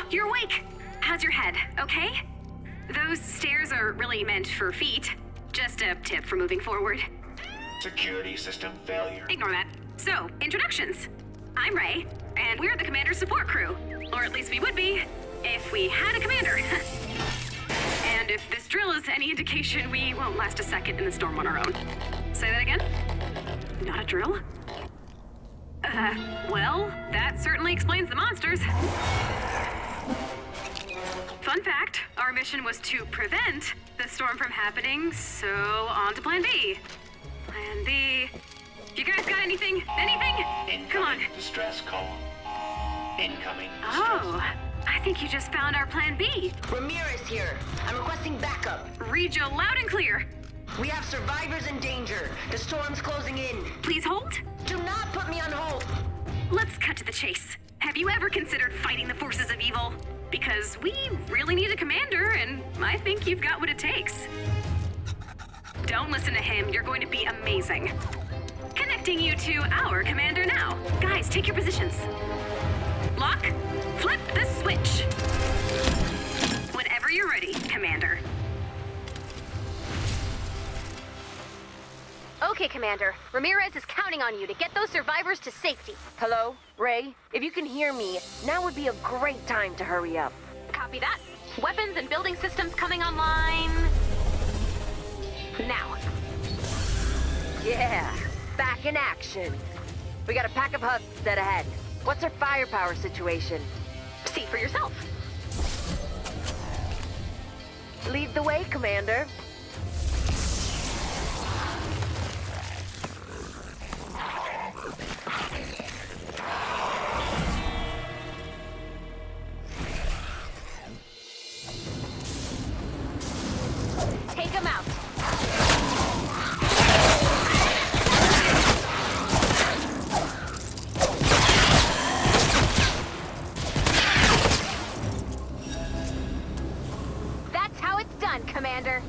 You're awake! How's your head, okay? Those stairs are really meant for feet. Just a tip for moving forward. Security system failure. Ignore that. So, introductions. I'm Ray, and we're the Commander's support crew. Or at least we would be, if we had a commander. And if this drill is any indication, we won't last a second in the storm on our own. Say that again? Not a drill? Well, that certainly explains the monsters. Fun fact, our mission was to prevent the storm from happening, so on to Plan B. Plan B. You guys got anything? Anything? Come on. Distress call. Incoming distress. Oh, I think you just found our Plan B. Ramirez here. I'm requesting backup. Read you loud and clear. We have survivors in danger. The storm's closing in. Please hold. Do not put me on hold. Let's cut to the chase. Have you ever considered fighting the forces of evil? Because we really need a commander, and I think you've got what it takes. Don't listen to him. You're going to be amazing. Connecting you to our commander now. Guys, take your positions. Lock. Flip the switch. Whenever you're ready, Commander. Okay, Commander. Ramirez is counting on you to get those survivors to safety. Hello? Ray? If you can hear me, now would be a great time to hurry up. Copy that. Weapons and building systems coming online. Now. Yeah, back in action. We got a pack of hubs dead ahead. What's our firepower situation? See for yourself. Lead the way, Commander. Take him out. That's how it's done, Commander.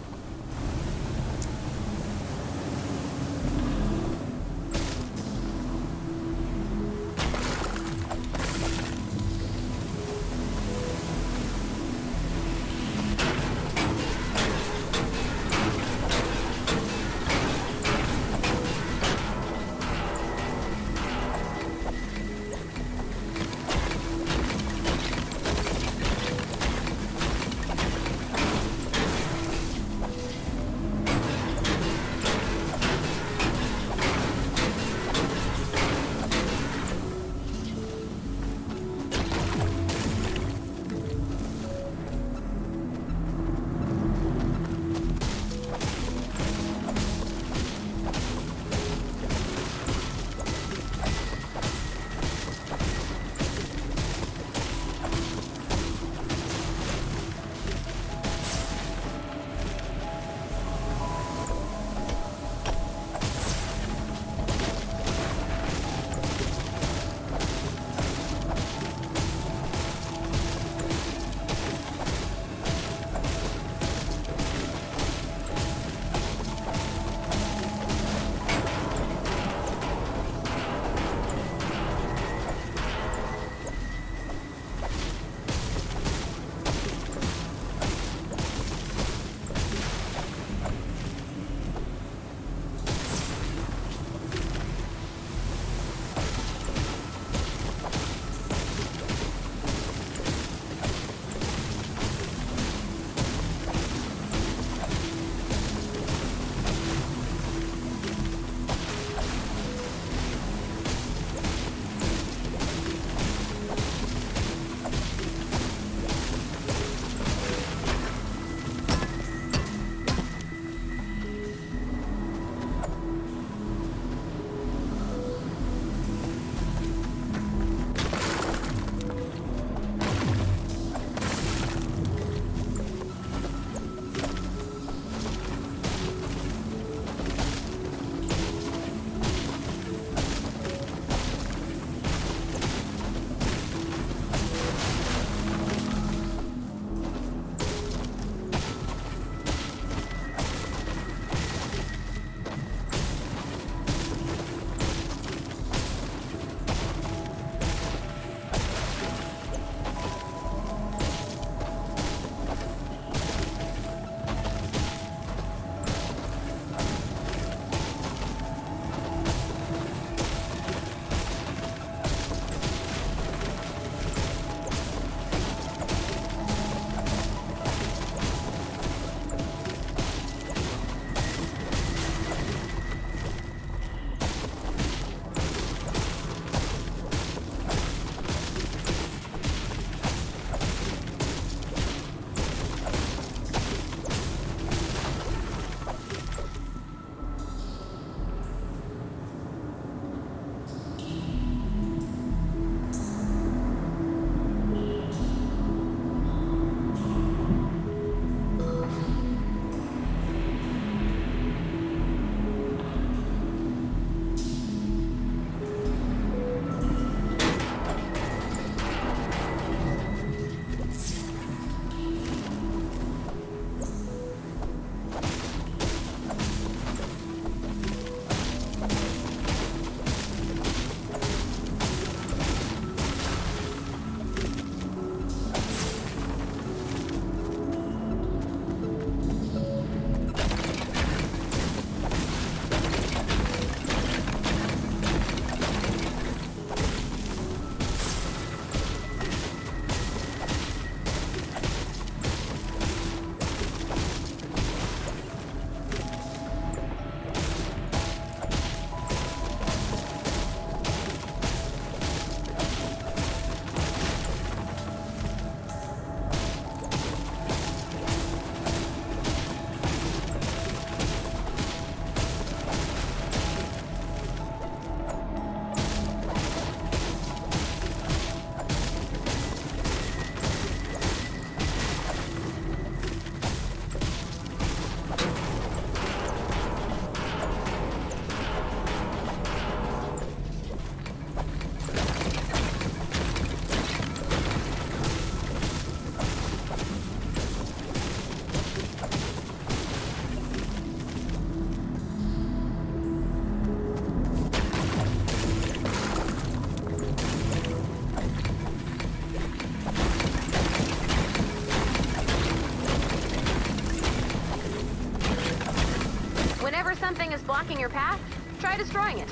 something is blocking your path, try destroying it.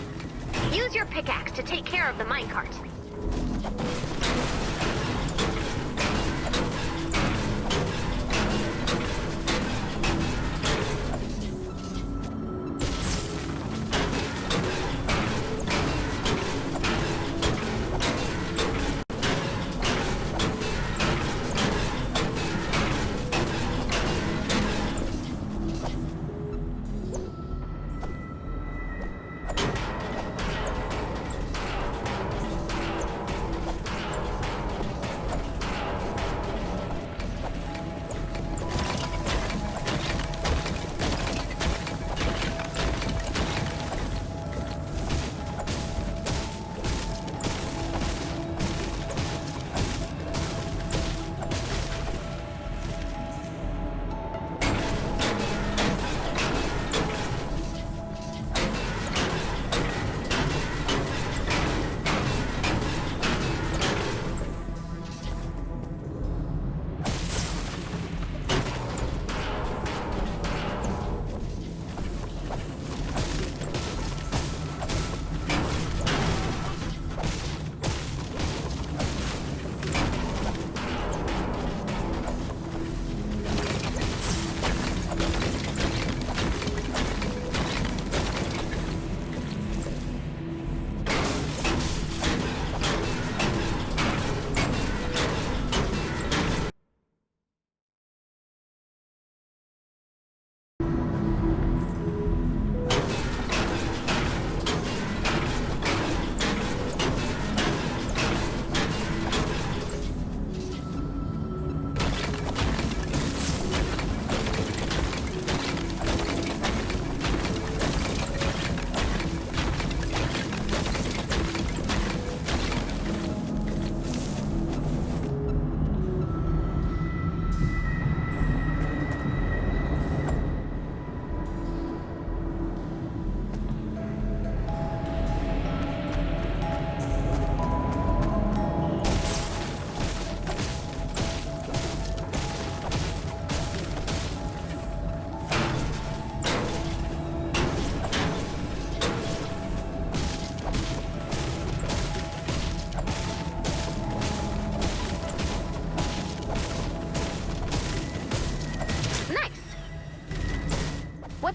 Use your pickaxe to take care of the minecart.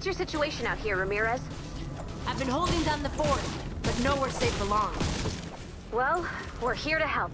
What's your situation out here, Ramirez? I've been holding down the fort, but nowhere safe for long. Well, we're here to help.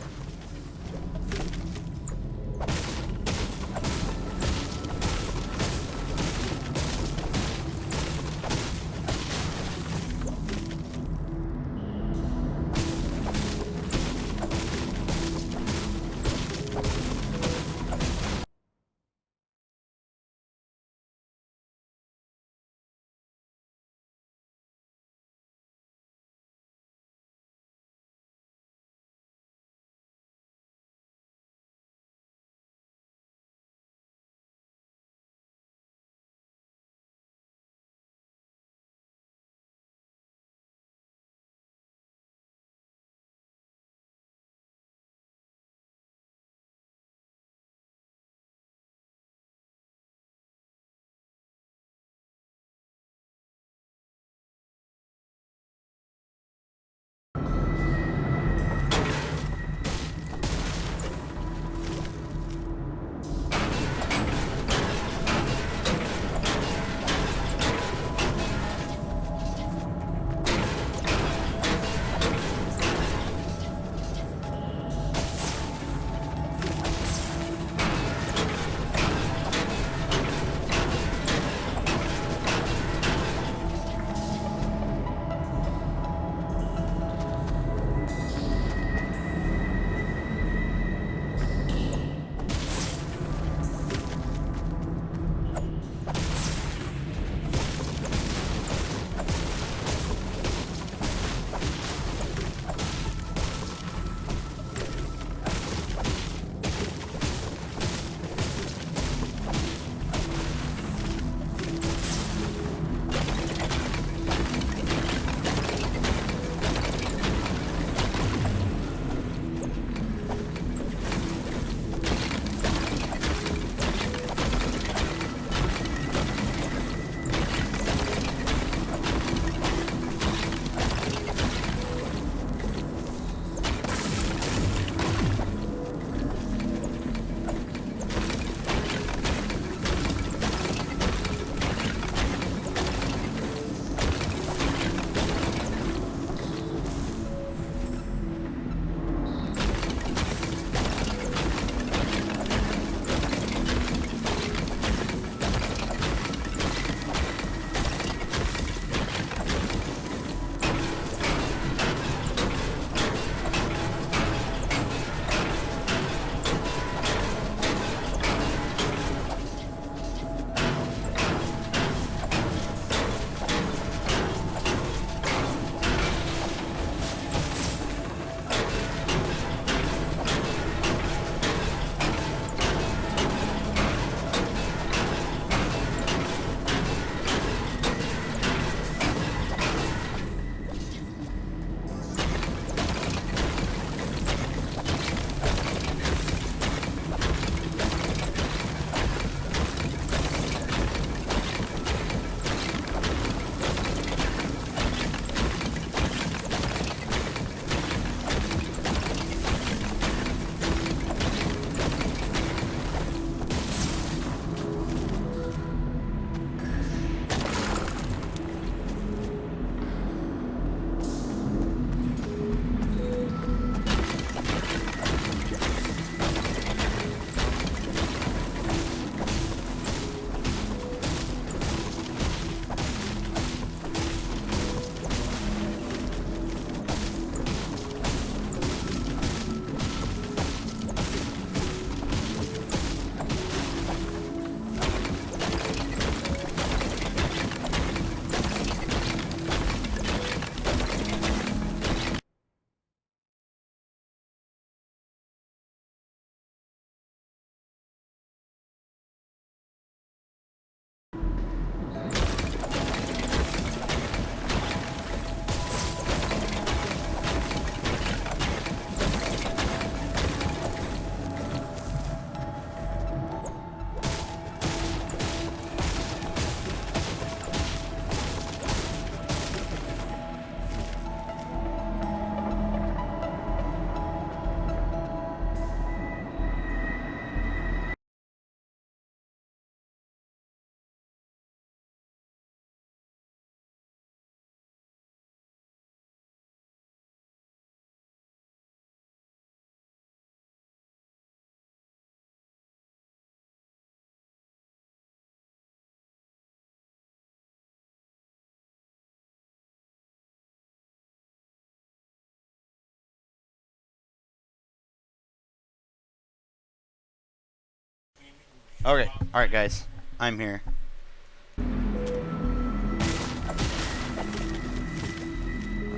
Okay, alright guys. I'm here.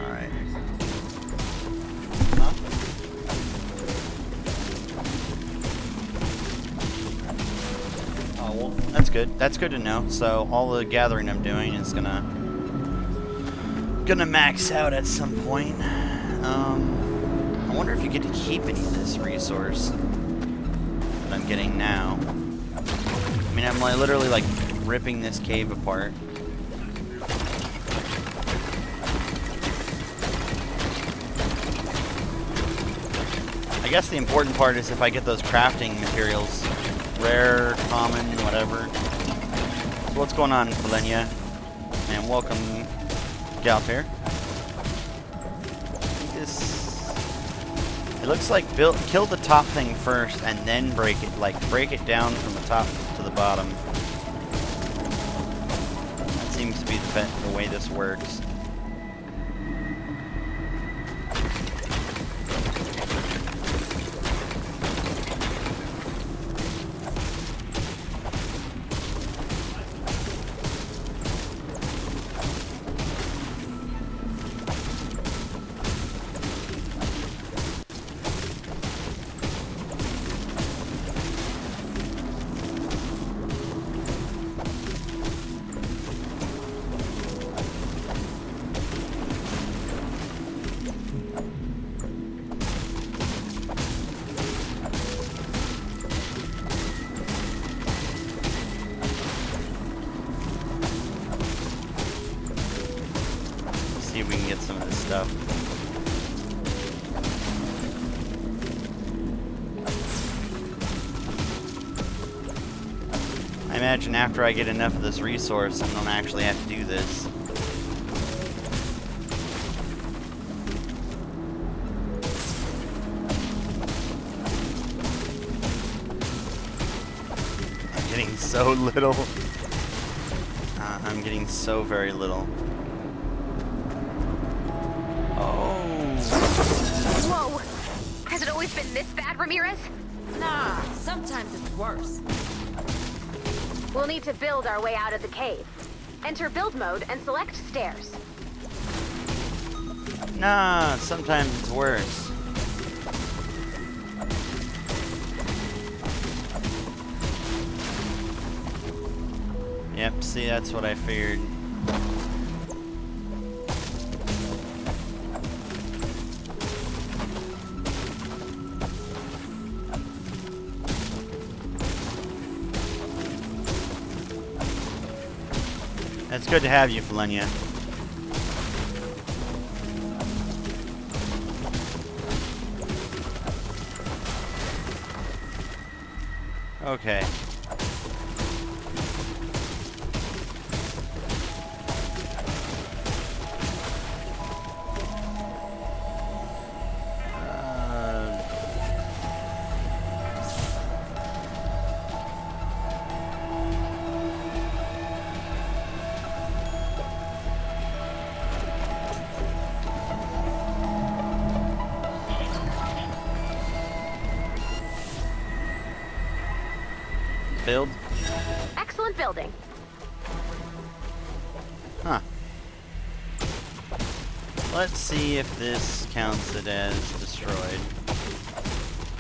Alright. Huh? Oh, well, that's good. That's good to know. So all the gathering I'm doing is gonna max out at some point. I wonder if you get to keep any of this resource that I'm getting now. I mean, I'm like, literally like ripping this cave apart. I guess the important part is if I get those crafting materials, rare, common, whatever. So what's going on, Valenia? And welcome, Galter. It looks like kill the top thing first and then break it down from the top to the bottom. That seems to be the way this works. See if we can get some of this stuff. I imagine after I get enough of this resource, I don't actually have to do this. I'm getting so little. I'm getting so very little. Whoa! Has it always been this bad, Ramirez? Nah, sometimes it's worse. We'll need to build our way out of the cave. Enter build mode and select stairs. Nah, sometimes it's worse. Yep, see, that's what I figured. It's good to have you, Valenia. Okay. Build? Excellent building. Huh. Let's see if this counts it as destroyed.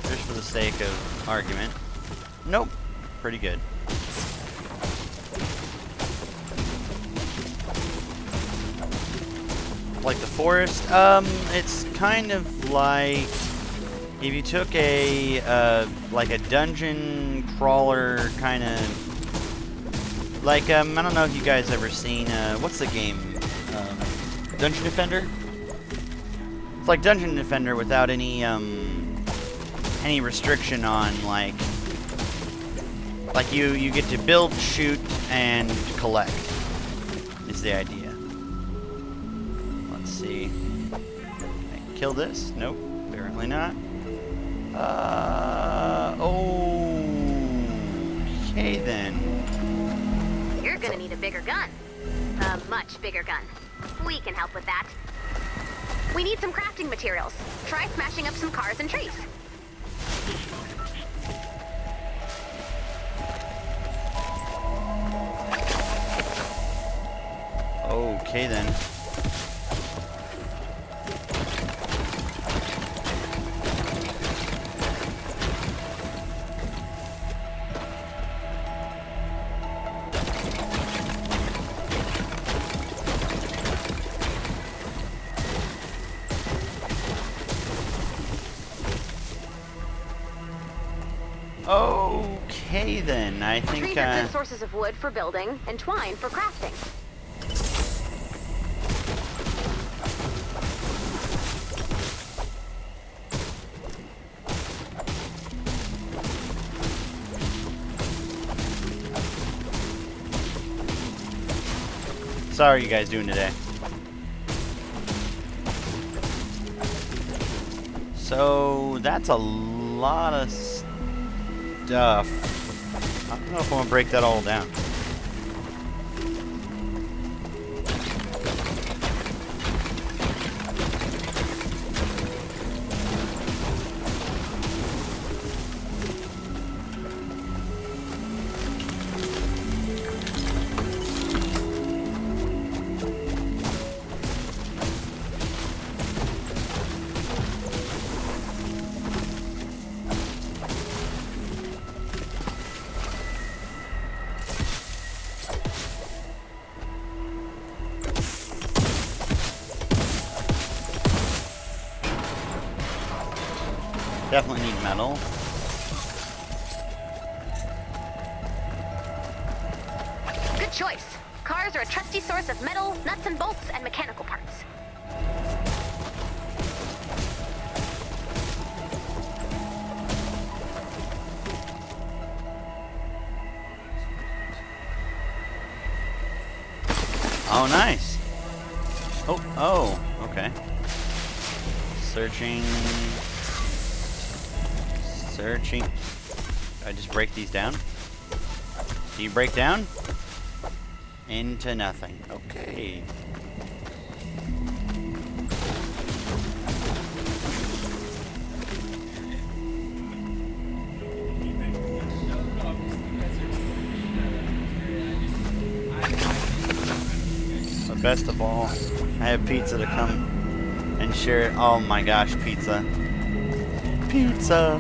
Just for the sake of argument. Nope. Pretty good. Like the forest? It's kind of like if you took a like a dungeon crawler kind of like I don't know if you guys ever seen what's the game? Dungeon Defender? It's like Dungeon Defender without any restriction on like you get to build, shoot, and collect is the idea. Let's see. Can I kill this? Nope, apparently not. Okay then. You're gonna need a bigger gun. A much bigger gun. We can help with that. We need some crafting materials. Try smashing up some cars and trees. Okay then. Okay then, I think Trees are good sources of wood for building, and twine for crafting. So how are you guys doing today? So that's a lot of stuff. I don't know if I want to break that all down. Definitely need metal. Good choice. Cars are a trusty source of metal, nuts and bolts, and mechanical parts. Oh, nice. Oh, okay. Searching. Searching. I just break these down? Do you break down? Into nothing. Okay. But best of all, I have pizza to come and share it. Oh my gosh, pizza. Pizza.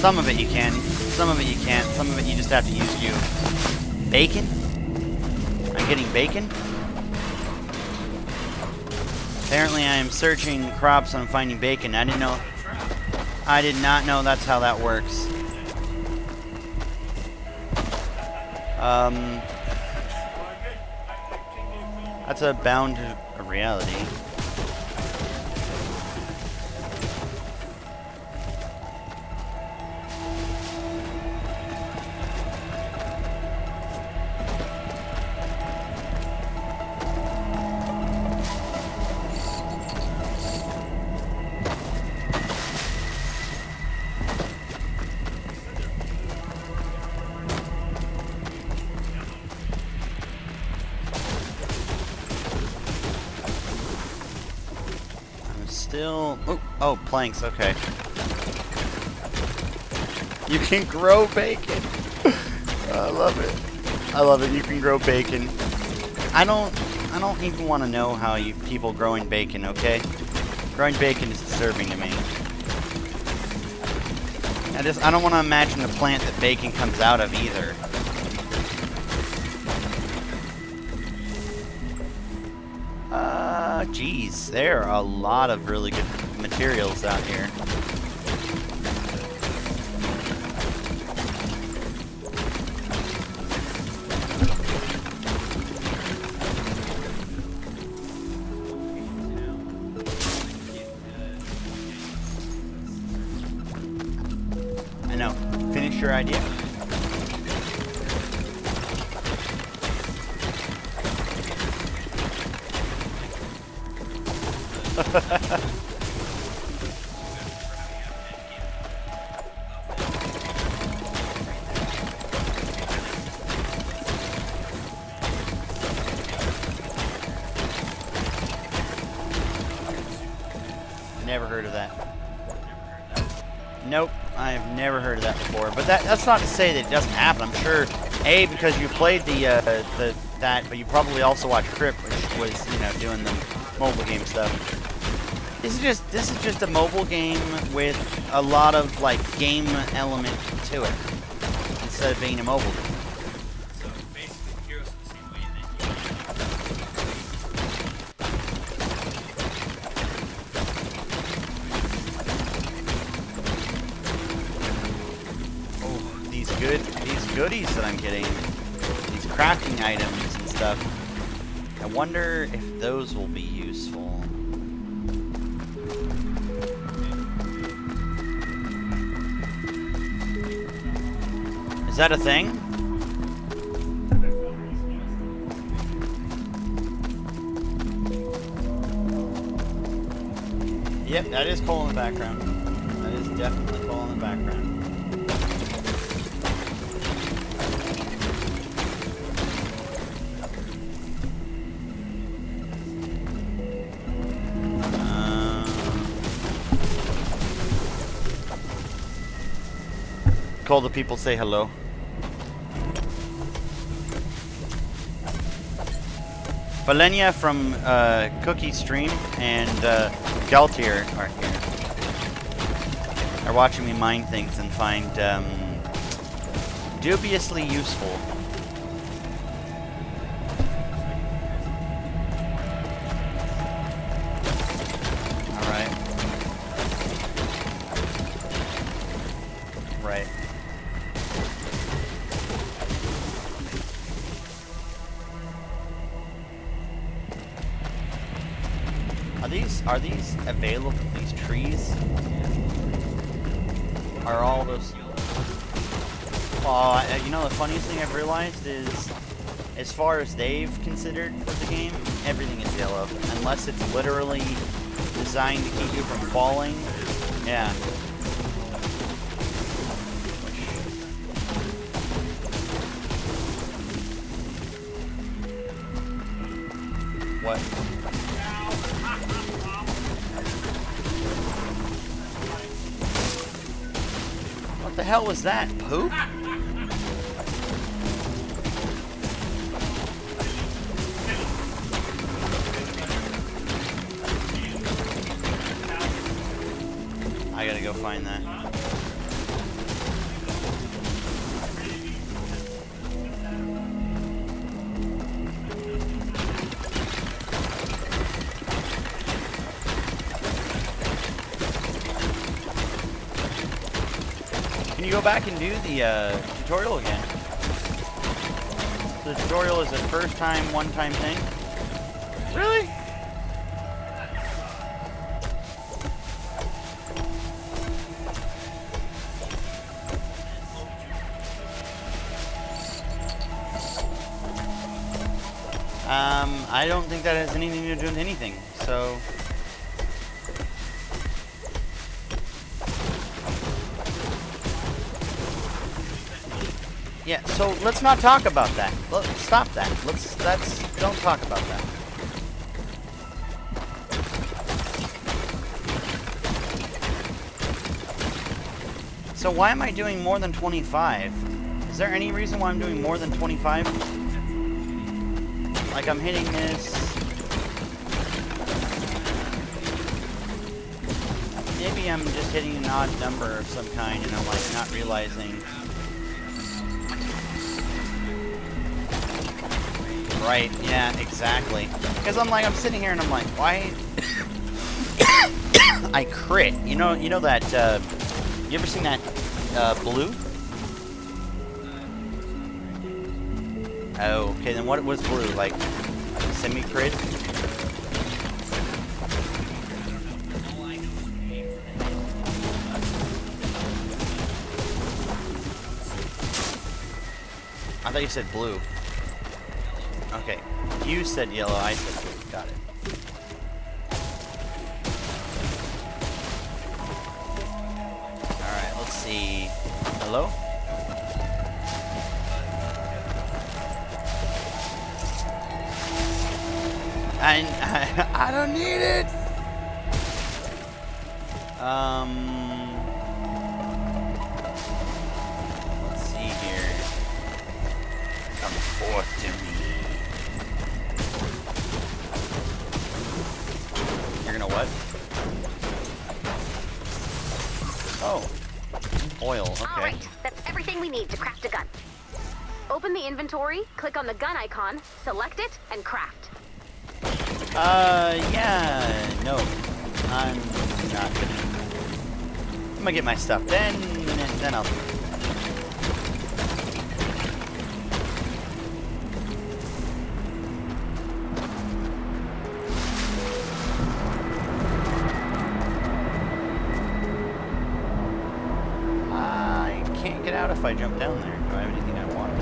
Some of it you can, some of it you can't, some of it you just have to use you. Bacon? I'm getting bacon? Apparently I am searching crops and I'm finding bacon. I didn't know. I did not know that's how that works. That's a bound to a reality. Still, oh, planks, okay. You can grow bacon. I love it. I love it. You can grow bacon. I don't even want to know how you people growing bacon, okay? Growing bacon is disturbing to me. I don't want to imagine the plant that bacon comes out of either. Geez, there are a lot of really good materials out here. I know. Finish your idea. heard of that. Nope, I've never heard of that before. But that's not to say that it doesn't happen. I'm sure, A, because you played that, but you probably also watched Crip, which was, you know, doing the mobile game stuff. This is just a mobile game with a lot of like game element to it instead of being a mobile game. So basically, Heroes is the same way, and then Oh, these goodies that I'm getting, these crafting items and stuff. I wonder if those will be useful. Is that a thing? Yep, that is Cole in the background. That is definitely Cole in the background. Cole, the people say hello. Valenia from Cookie Stream and Galtier are here. They're watching me mine things and find dubiously useful. Alright. Right. Are these available? These trees? Are all those? Well, you know, the funniest thing I've realized is, as far as they've considered for the game, everything is yellow, unless it's literally designed to keep you from falling. Yeah. What? What the hell was that? Poop? I gotta go find that. Can you go back and do the tutorial again? The tutorial is a first time, one time thing? Really? I don't think that has anything to do with anything, so... Yeah, so let's not talk about that. Let's stop that. Don't talk about that. So why am I doing more than 25? Is there any reason why I'm doing more than 25? Like I'm hitting this. Maybe I'm just hitting an odd number of some kind and I'm like not realizing. Right, yeah, exactly. Because I'm sitting here and I'm like, why? I crit. You know that, you ever seen that, blue? Oh, okay, then what was blue? Like, semi-crit? I thought you said blue. Okay, you said yellow, I said blue. Got it. Alright, let's see. Hello? I don't need it! Let's see here. Come forth to me. You're gonna what? Oh. Oil, okay. All right, that's everything we need to craft a gun. Open the inventory, click on the gun icon, select it, and craft. Yeah, no. I'm not gonna. I'm gonna get my stuff, then I'll. I can't get out if I jump down there. Do I have anything I want?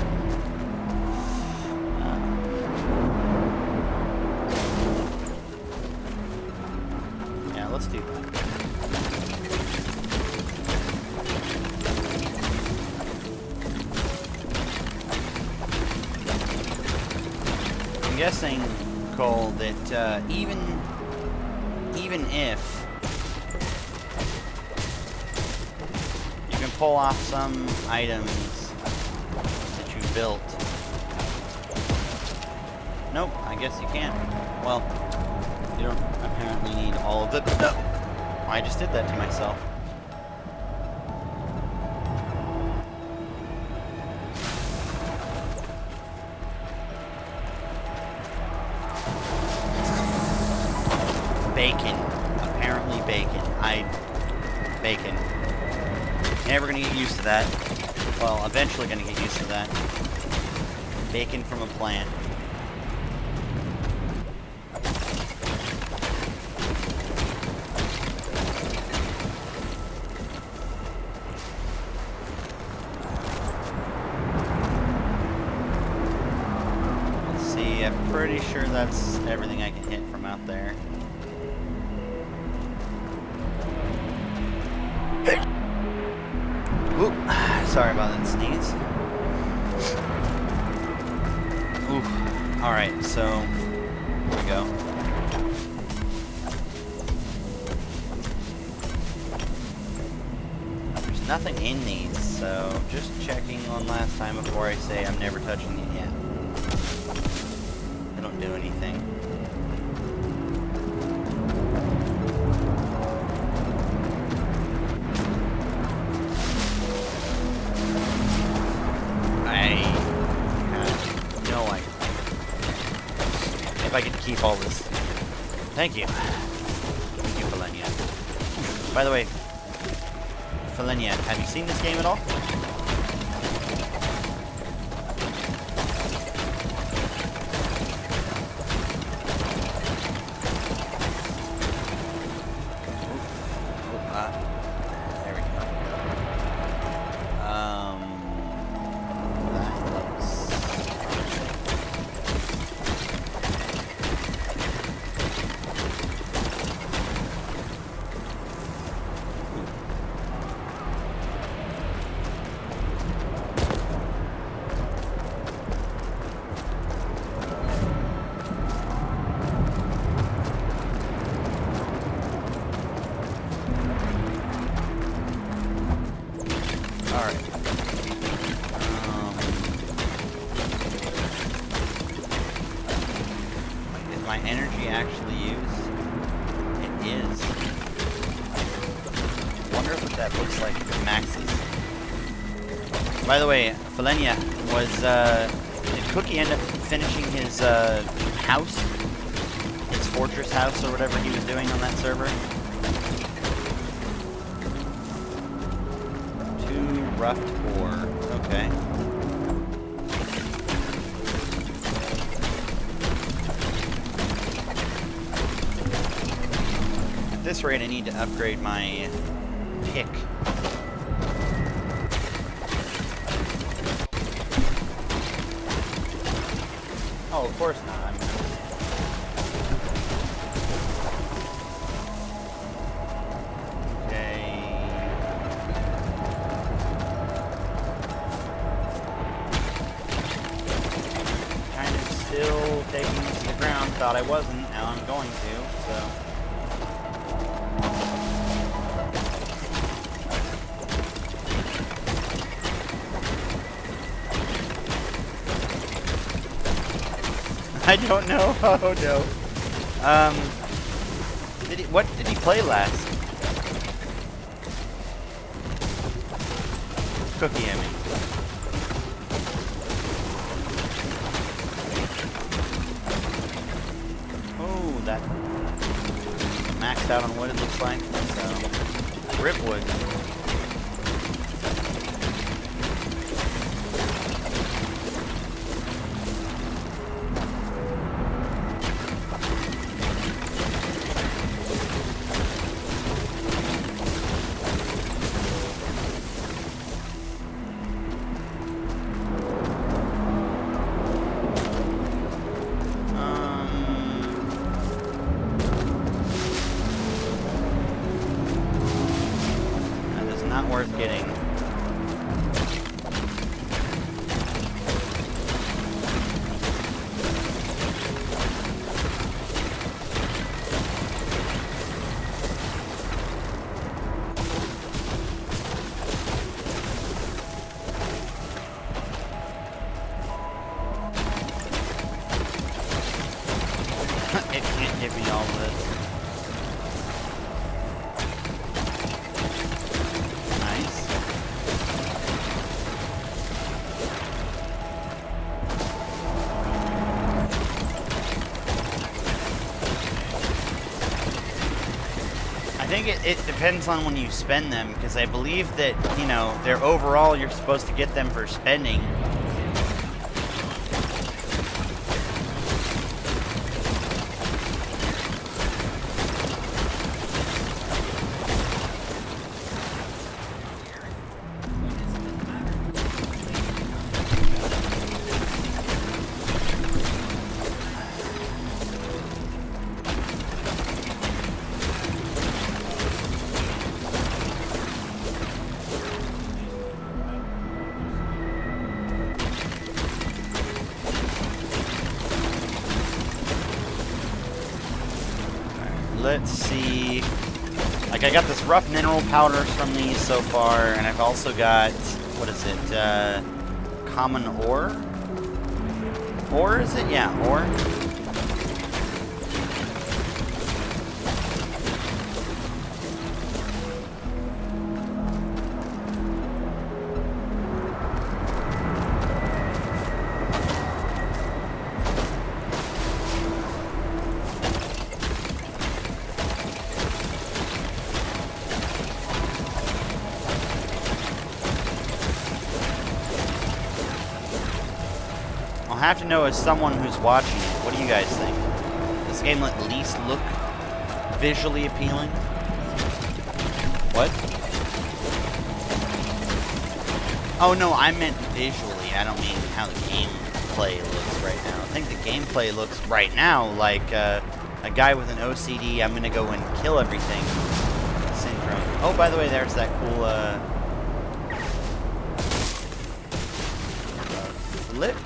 Yeah, let's do that. I'm guessing, Cole, that even if you can pull off some items that you built. Nope, I guess you can't. Well, you don't apparently need all of it. No! I just did that to myself. Bacon. Apparently bacon. Bacon. Never gonna get used to that. Well, eventually gonna get used to that. Bacon from a plant. Let's see, I'm pretty sure that's everything I can hit from out there. Oop, sorry about that sneeze. Oof. Alright, so here we go. There's nothing in these, so just checking one last time before I say I'm never touching it yet. They don't do anything. If I could keep all this. Thank you. Thank you, Felenia. By the way, Felenia, have you seen this game at all? There we go. That looks... Alright. Is my energy actually used? It is. Wonder what that looks like if it maxes. By the way, Felenia, did Cookie end up finishing his house? His fortress house or whatever he was doing on that server? Roughed ore. Okay. At this rate, I need to upgrade my pick. Oh, of course not. I'm gonna... Still taking this to the ground. Thought I wasn't. Now I'm going to. So I don't know. Oh no. What did he play last? Cookie, I mean. Oh, that maxed out on wood, it looks like. So, rip wood. Not worth getting. It can't give me all this. I think it depends on when you spend them, because I believe that, you know, they're overall you're supposed to get them for spending. Let's see. Like, I got this rough mineral powders from these so far, and I've also got, what is it, common ore? Ore, is it? Yeah, ore. I have to know, as someone who's watching it, what do you guys think? Does this game at least look visually appealing? What? Oh no, I meant visually. I don't mean how the gameplay looks right now. I think the gameplay looks right now like a guy with an OCD, I'm gonna go and kill everything syndrome. Oh, by the way, there's that cool flip.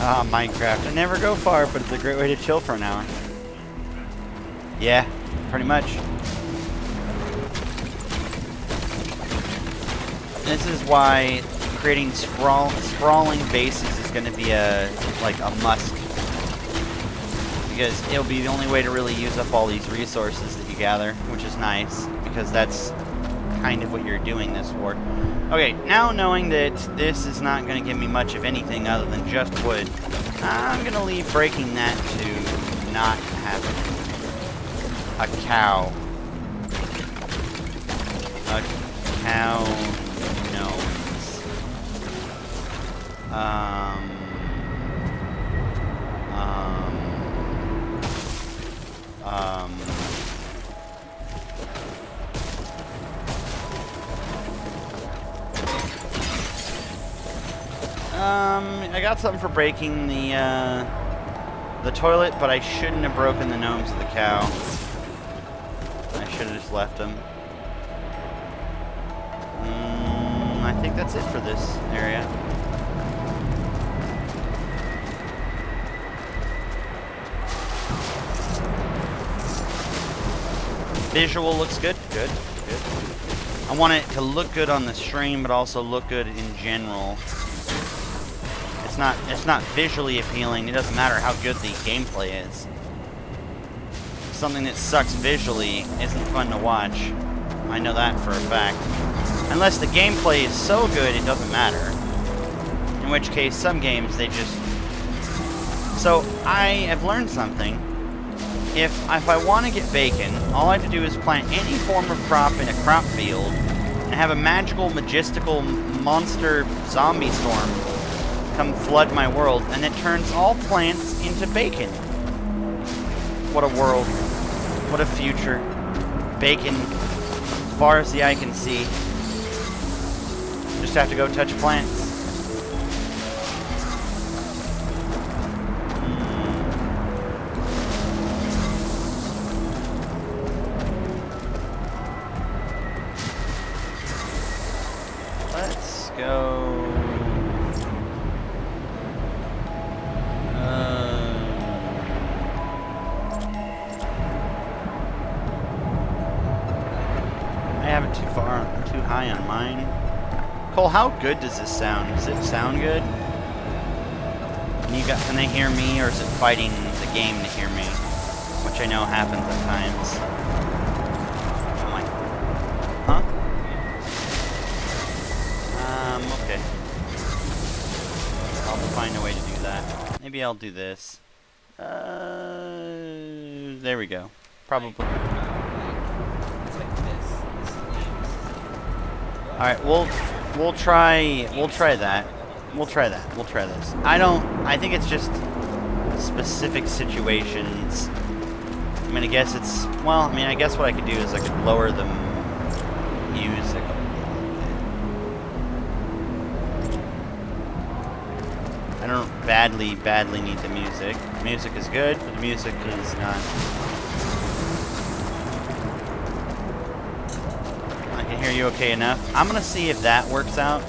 Ah, Minecraft. I never go far, but it's a great way to chill for an hour. Yeah, pretty much. This is why creating sprawling bases is going to be a must. Because it'll be the only way to really use up all these resources that you gather, which is nice, because that's kind of what you're doing this for. Okay, now knowing that this is not going to give me much of anything other than just wood, I'm going to leave breaking that to not happen. A cow. A cow gnomes. I got something for breaking the toilet, but I shouldn't have broken the gnomes of the cow. I should have just left them. I think that's it for this area. Visual looks good. Good. good. I want it to look good on the stream, but also look good in general. It's not visually appealing. It doesn't matter how good the gameplay is. Something that sucks visually isn't fun to watch. I know that for a fact. Unless the gameplay is so good, it doesn't matter. In which case, some games, they just... So, I have learned something. If I want to get bacon, all I have to do is plant any form of crop in a crop field, and have a magical, majistical monster zombie storm come flood my world, and it turns all plants into bacon. What a world. What a future. Bacon, as far as the eye can see. Just have to go touch plants. Let's go. I have it too high on mine. Cole, how good does this sound? Does it sound good? Can they hear me, or is it fighting the game to hear me? Which I know happens at times. I'm like, huh? Okay. I'll find a way to do that. Maybe I'll do this. There we go. Probably. Alright, we'll try that. We'll try this. I think it's just specific situations. I mean, I guess it's, well, I mean, I guess what I could do is I could lower the music a little bit. I don't badly need the music. The music is good, but the music is not. I can hear you okay enough. I'm gonna see if that works out.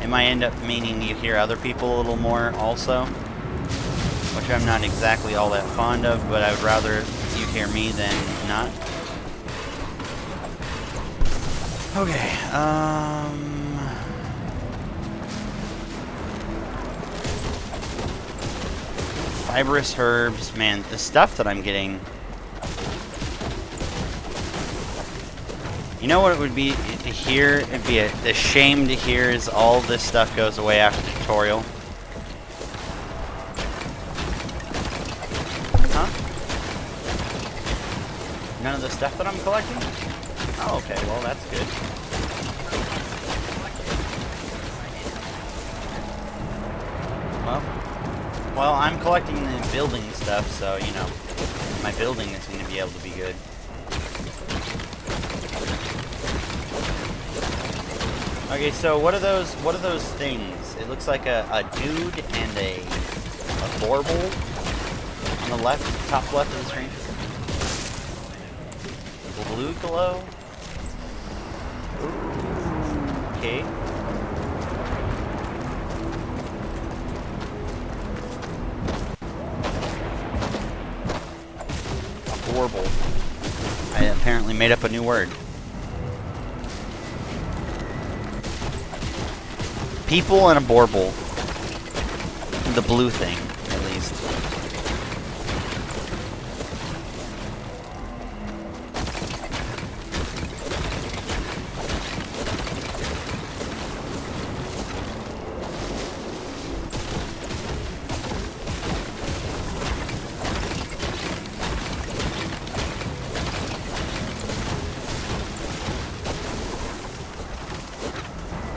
It might end up meaning you hear other people a little more also, which I'm not exactly all that fond of, but I would rather you hear me than not. Okay, fibrous herbs, man, the stuff that I'm getting. You know what it would be to hear? It'd be a shame to hear is all this stuff goes away after the tutorial. Huh? None of the stuff that I'm collecting? Oh, okay, well that's good. Well, I'm collecting the building stuff, so, you know, my building is going to be able to be good. Okay, so what are those things? It looks like a dude and a bauble on the left, top left of the screen. Blue glow? Ooh. Okay. A bauble. I apparently made up a new word. People and a bauble. The blue thing, at least.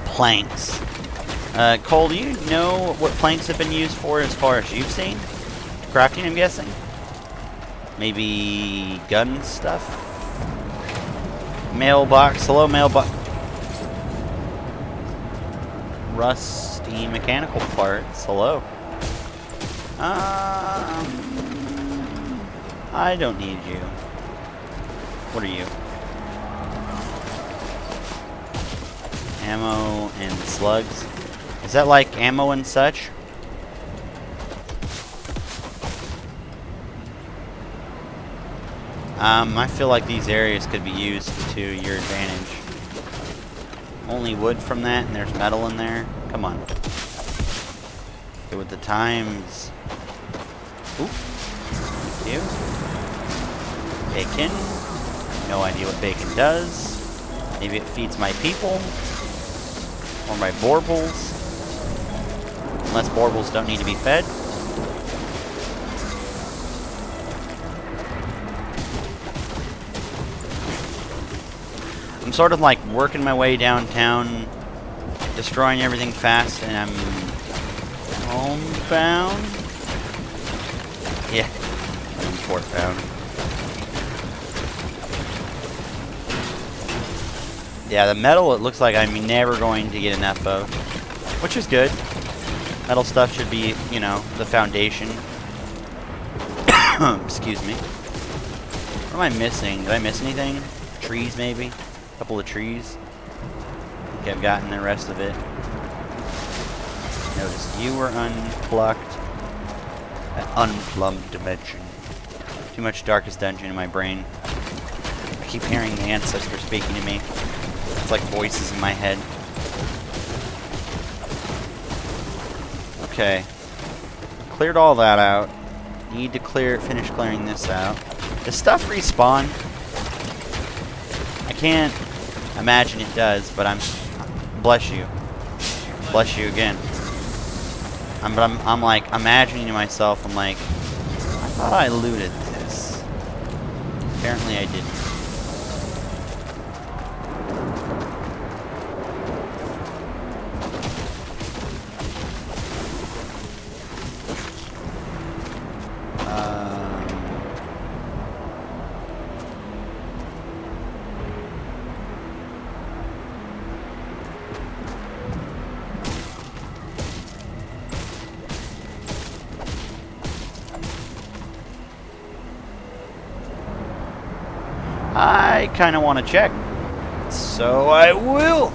Planks. Cole, do you know what planks have been used for as far as you've seen? Crafting, I'm guessing? Maybe gun stuff? Mailbox. Hello, mailbox. Rusty mechanical parts. Hello. I don't need you. What are you? Ammo and slugs. Is that like ammo and such? I feel like these areas could be used to your advantage. Only wood from that, and there's metal in there. Come on. Okay, with the times. Oop. Thank you. Bacon. No idea what bacon does. Maybe it feeds my people. Or my borbles. Unless borbles don't need to be fed. I'm sort of like working my way downtown, destroying everything fast, and I'm homebound. Yeah, I'm fortbound. Yeah, the metal it looks like I'm never going to get enough of, which is good. Metal stuff should be, you know, the foundation. Excuse me. What am I missing? Did I miss anything? Trees, maybe? A couple of trees. I think I've gotten the rest of it. Notice you were unplucked. An unplumbed dimension. Too much Darkest Dungeon in my brain. I keep hearing the ancestor speaking to me. It's like voices in my head. Okay. Cleared all that out. Need to finish clearing this out. Does stuff respawn? I can't imagine it does, but bless you. Bless you again. I'm like imagining to myself, I'm like, I thought I looted this. Apparently I didn't. I kind of want to check, so I will.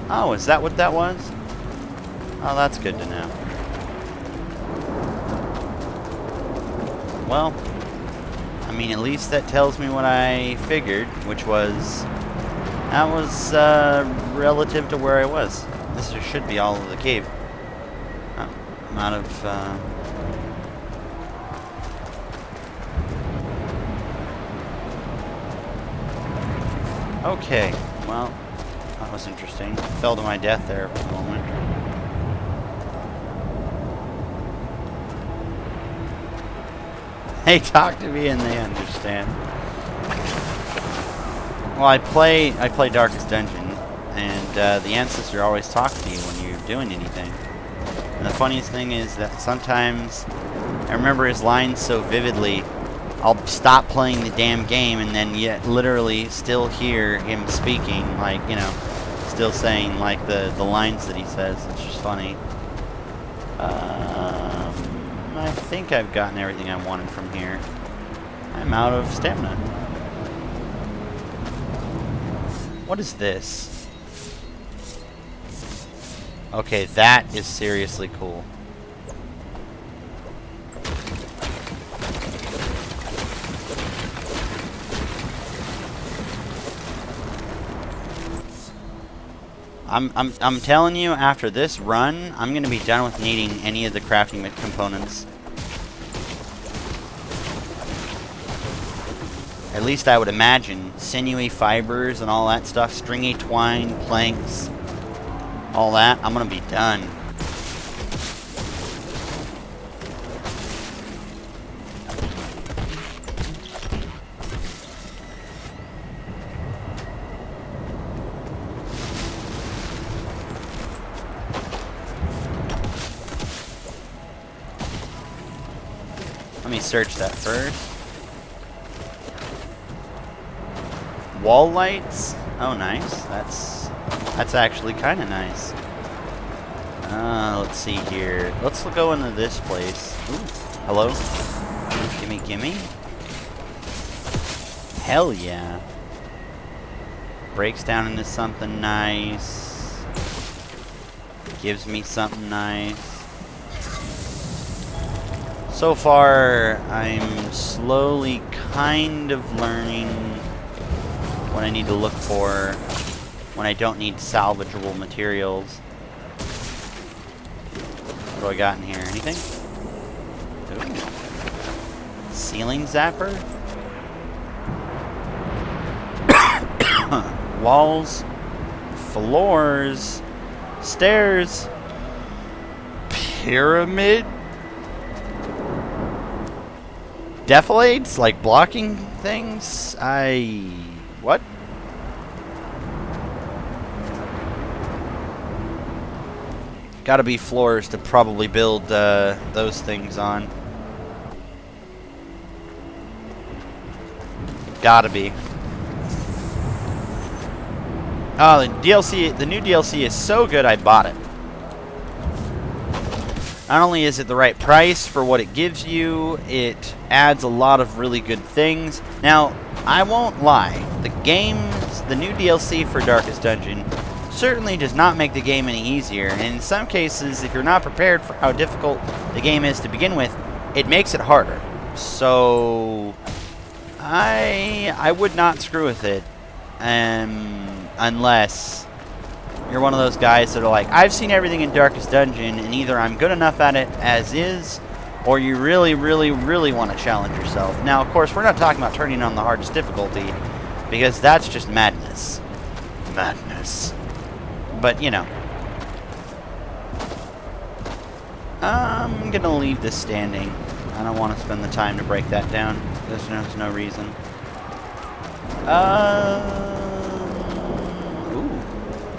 Oh, is that what that was? Oh, that's good to know. Well, I mean, at least that tells me what I figured, which was that was relative to where I was. This should be all of the cave. Oh, I'm out of. Okay, well, that was interesting. Fell to my death there for a moment. They talk to me and they understand. Well, I play Darkest Dungeon, and the ancestor always talks to you when you're doing anything. And the funniest thing is that sometimes I remember his lines so vividly. I'll stop playing the damn game and then yet literally still hear him speaking, like, you know, still saying like the lines that he says. It's just funny. I think I've gotten everything I wanted from here. I'm out of stamina. What is this? Okay, that is seriously cool. I'm telling you, after this run, I'm gonna be done with needing any of the crafting components. At least I would imagine. Sinewy fibers and all that stuff, stringy twine, planks, all that. I'm gonna be done. Let me search that first. Wall lights? Oh, nice. That's actually kind of nice. Let's see here. Let's go into this place. Ooh, hello? Gimme, gimme. Hell yeah. Breaks down into something nice. Gives me something nice. So far, I'm slowly kind of learning what I need to look for when I don't need salvageable materials. What do I got in here? Anything? Ooh. Ceiling zapper? Walls, floors, stairs, pyramid, defilades, like blocking things. What? Gotta be floors to probably build those things on. Gotta be. Oh, the DLC, the new DLC is so good I bought it. Not only is it the right price for what it gives you, it adds a lot of really good things. Now, I won't lie, the new DLC for Darkest Dungeon certainly does not make the game any easier, and in some cases, if you're not prepared for how difficult the game is to begin with, it makes it harder. So, I would not screw with it, unless you're one of those guys that are like, I've seen everything in Darkest Dungeon, and either I'm good enough at it as is, or you really, really, really want to challenge yourself. Now, of course, we're not talking about turning on the hardest difficulty, because that's just madness. Madness. But, you know. I'm going to leave this standing. I don't want to spend the time to break that down. There's no reason. Ooh.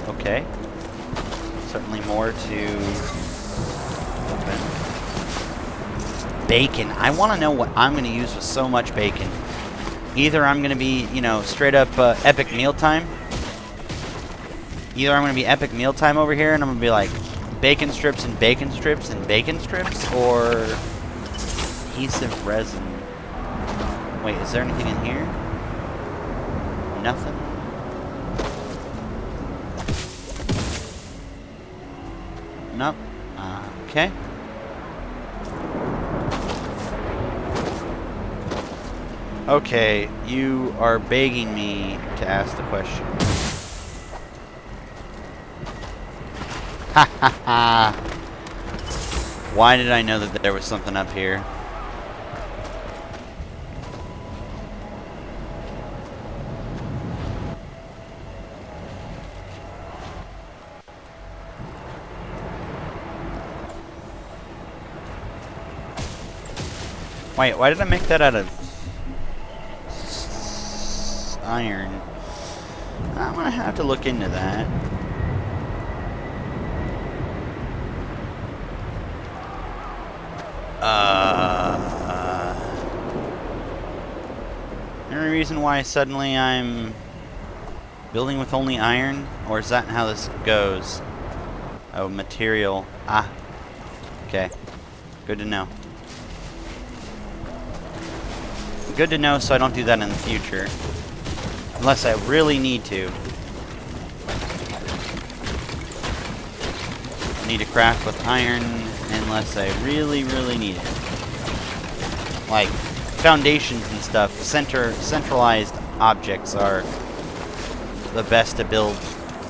Okay. Certainly more to open. Bacon. I want to know what I'm going to use with so much bacon. Either I'm going to be, you know, straight up epic mealtime. Either I'm going to be epic mealtime over here and I'm going to be like bacon strips and bacon strips and bacon strips, or adhesive resin. Wait, is there anything in here? Nothing? Nope. Okay. Okay, you are begging me to ask the question. Ha ha ha! Why did I know that there was something up here? Wait, why did I make that out of iron? I'm gonna have to look into that. Any reason why suddenly I'm building with only iron? Or is that how this goes? Oh, material. Ah. Okay. Good to know. Good to know so I don't do that in the future. Unless I really need to. I need to craft with iron unless I really, really need it. Like foundations and stuff, centralized objects are the best to build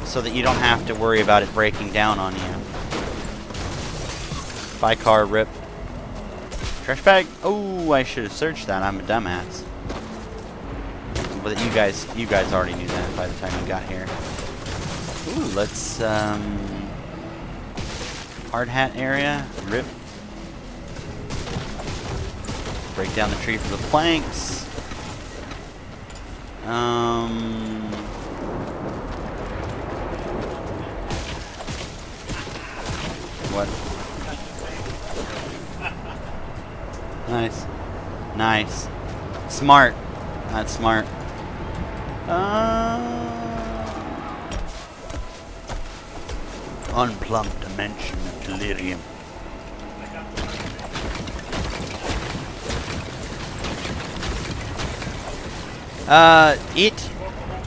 so that you don't have to worry about it breaking down on you. Buy car, rip. Trash bag. Oh, I should have searched that. I'm a dumbass. But you guys already knew that by the time you got here. Ooh, let's hard hat area. Rip. Break down the tree for the planks. What? Nice. Nice. Smart. That's smart. Unplumbed dimension of delirium.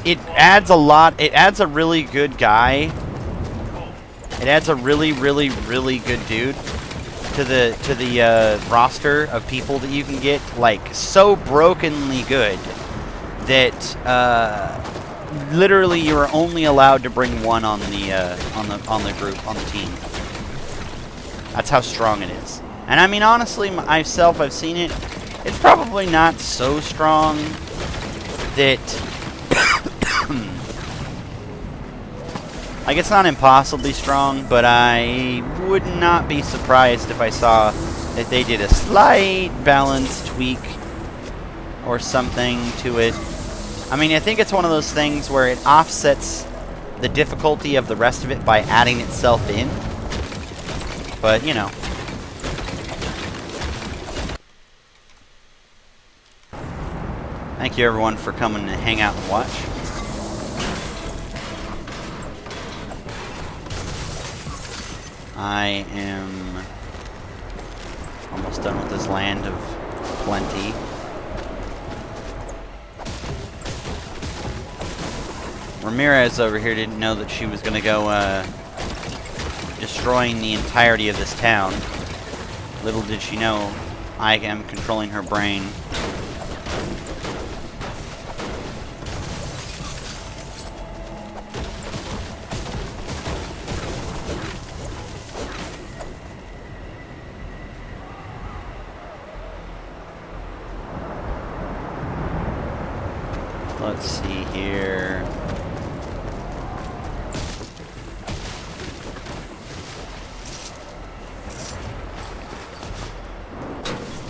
It adds a lot. It adds a really good guy. It adds a really, really, really good dude. the roster of people that you can get, like so brokenly good that literally you are only allowed to bring one on the group, on the team. That's how strong it is. And I mean, honestly, I've seen it. It's probably not so strong that like, it's not impossibly strong, but I would not be surprised if I saw that they did a slight balance tweak or something to it. I mean, I think it's one of those things where it offsets the difficulty of the rest of it by adding itself in. But, you know. Thank you, everyone, for coming to hang out and watch. I am almost done with this land of plenty. Ramirez over here didn't know that she was going to go destroying the entirety of this town. Little did she know, I am controlling her brain. Let's see here.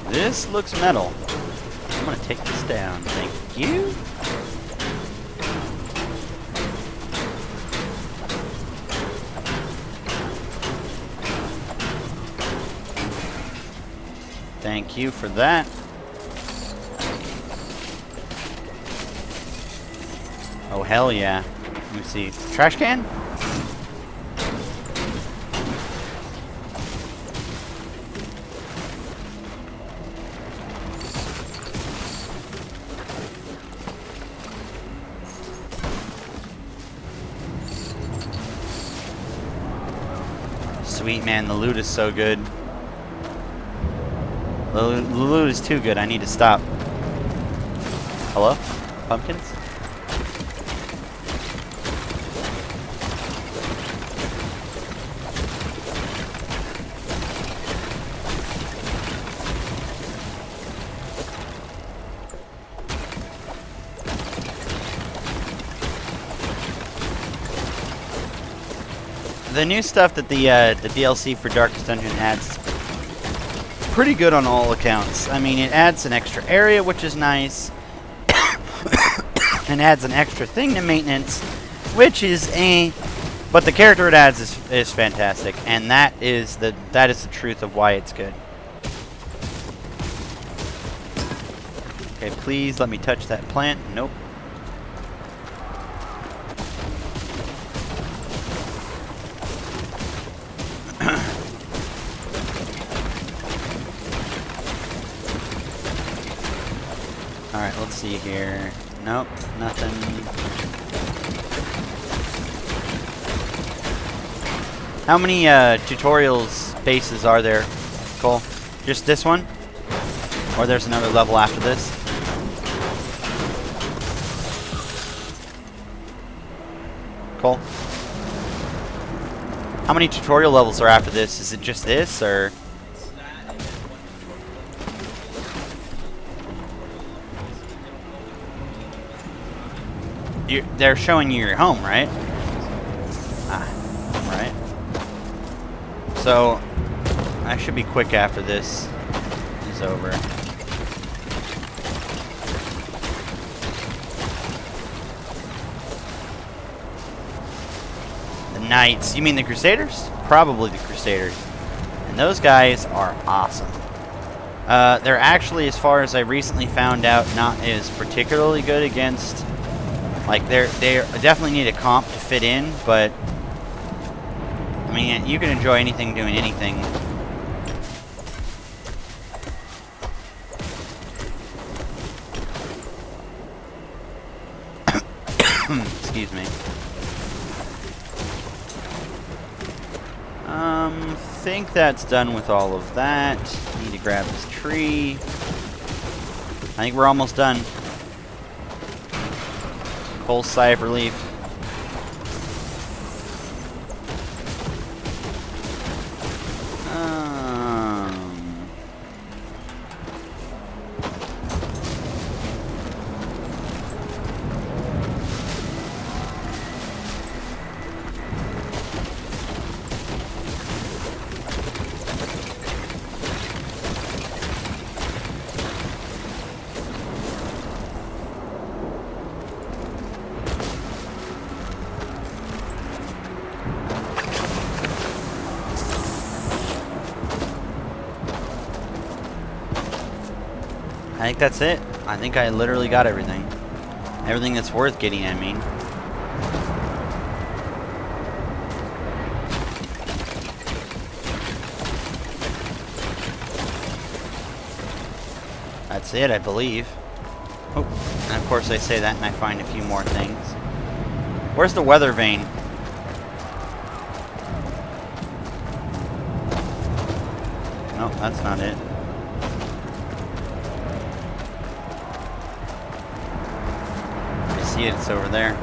This looks metal. I'm gonna take this down. Thank you. Thank you for that. Oh, hell yeah. Let me see. Trash can? Sweet, man. The loot is so good. The loot is too good. I need to stop. Hello? Pumpkins? The new stuff that the DLC for Darkest Dungeon adds pretty good on all accounts. I mean, it adds an extra area, which is nice, and adds an extra thing to maintenance, which is but the character it adds is fantastic, and that is the truth of why it's good. Okay, please let me touch that plant. Nope. Alright, let's see here. Nope, nothing. How many tutorials bases are there, Cole? Just this one? Or there's another level after this? Cole? How many tutorial levels are after this? Is it just this, or...? They're showing you your home, right? Ah, right. So, I should be quick after this is over. The Knights. You mean the Crusaders? Probably the Crusaders. And those guys are awesome. They're actually, as far as I recently found out, not as particularly good against... Like, they definitely need a comp to fit in, but... I mean, you can enjoy anything doing anything. Excuse me. Think that's done with all of that. Need to grab this tree. I think we're almost done. Full sigh of relief. I think that's it. I think I literally got everything. Everything that's worth getting, I mean. That's it, I believe. Oh, and of course I say that and I find a few more things. Where's the weather vane? No, that's not it. See it, it's over there.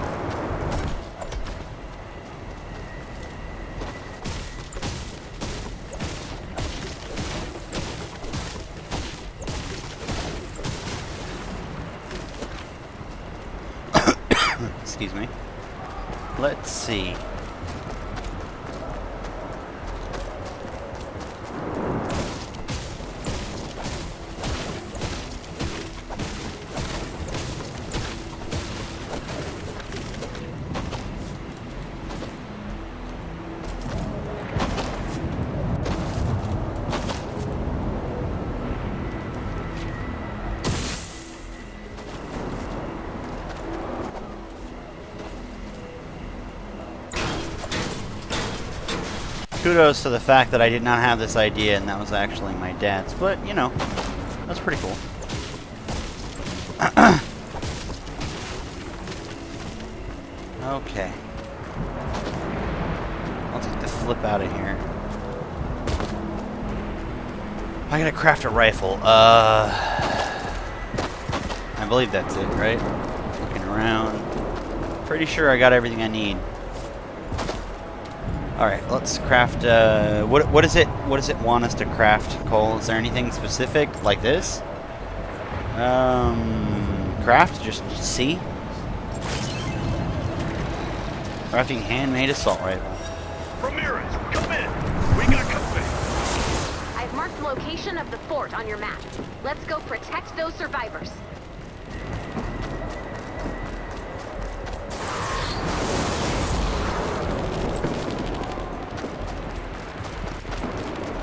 Excuse me. Let's see. Kudos to the fact that I did not have this idea and that was actually my dad's. But, you know, that's pretty cool. Okay. I'll take the flip out of here. I gotta craft a rifle. I believe that's it, right? Looking around. Pretty sure I got everything I need. Alright, let's craft, what does it want us to craft, Cole? Is there anything specific, like this? Craft, just C? Crafting handmade assault rifle. Ramirez, come in! We got company! I've marked the location of the fort on your map. Let's go protect those survivors.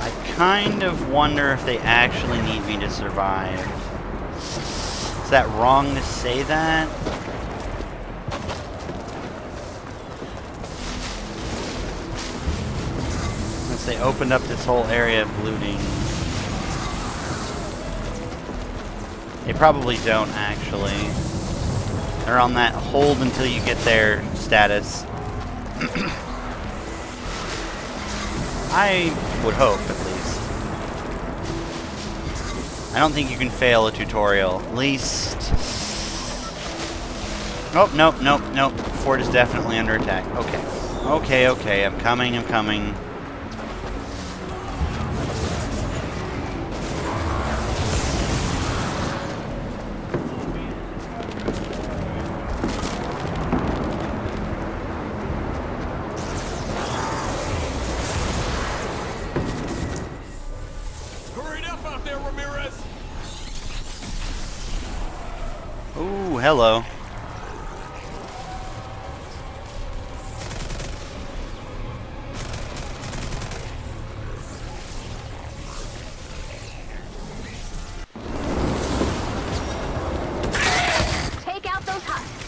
I kind of wonder if they actually need me to survive. Is that wrong to say that? Unless they opened up this whole area of looting. They probably don't, actually. They're on that hold until you get there status. I would hope, at least. I don't think you can fail a tutorial. At least... Oh, nope, nope, nope. The fort is definitely under attack. Okay. Okay, okay. I'm coming, I'm coming. Ooh, hello. Take out those husks.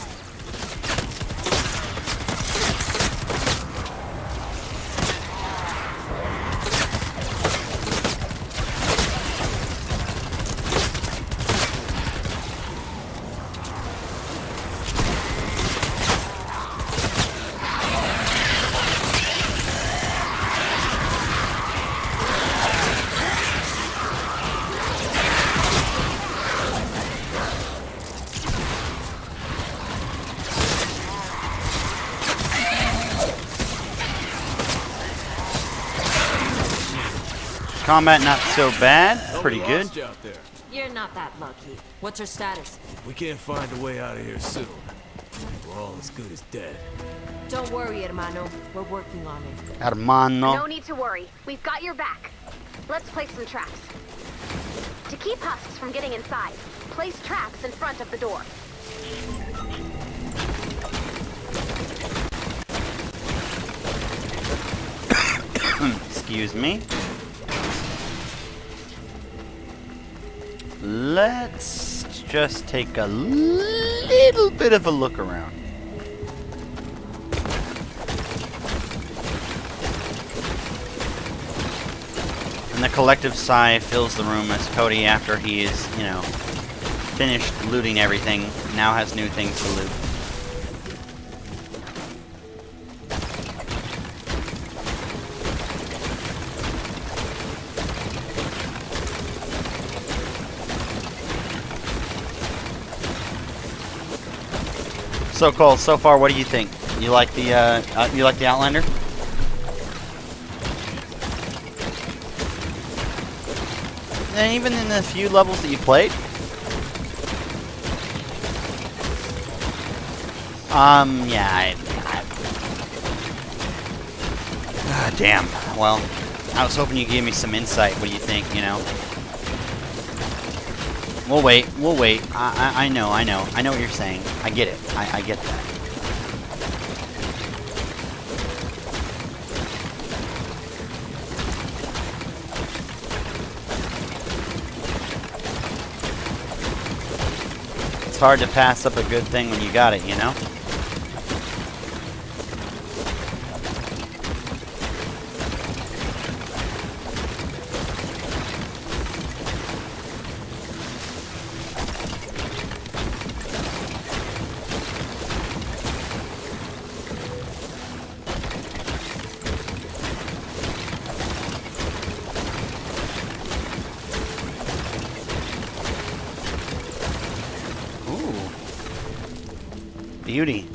Combat not so bad. Pretty good. Lost you out there. You're not that lucky. What's your status? We can't find a way out of here soon. We're all as good as dead. Don't worry, hermano. We're working on it. No Hermano. need to worry. We've got your back. Let's place some traps. To keep husks from getting inside, place traps in front of the door. Excuse me. Let's just take a little bit of a look around. And the collective sigh fills the room as Cody, after he is, you know, finished looting everything, now has new things to loot. So Cole, so far, what do you think? You like the Outlander? And even in the few levels that you played? Yeah, damn. Well, I was hoping you gave me some insight. What do you think, you know? We'll wait. We'll wait. I know. I know what you're saying. I get it. I get that. It's hard to pass up a good thing when you got it, you know? Beauty.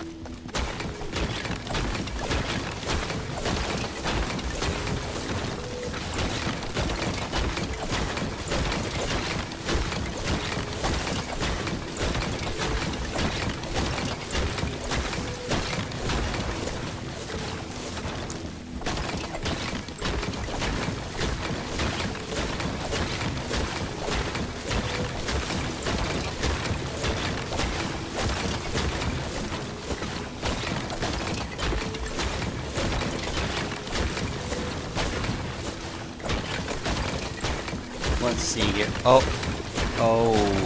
Let's see here. Oh,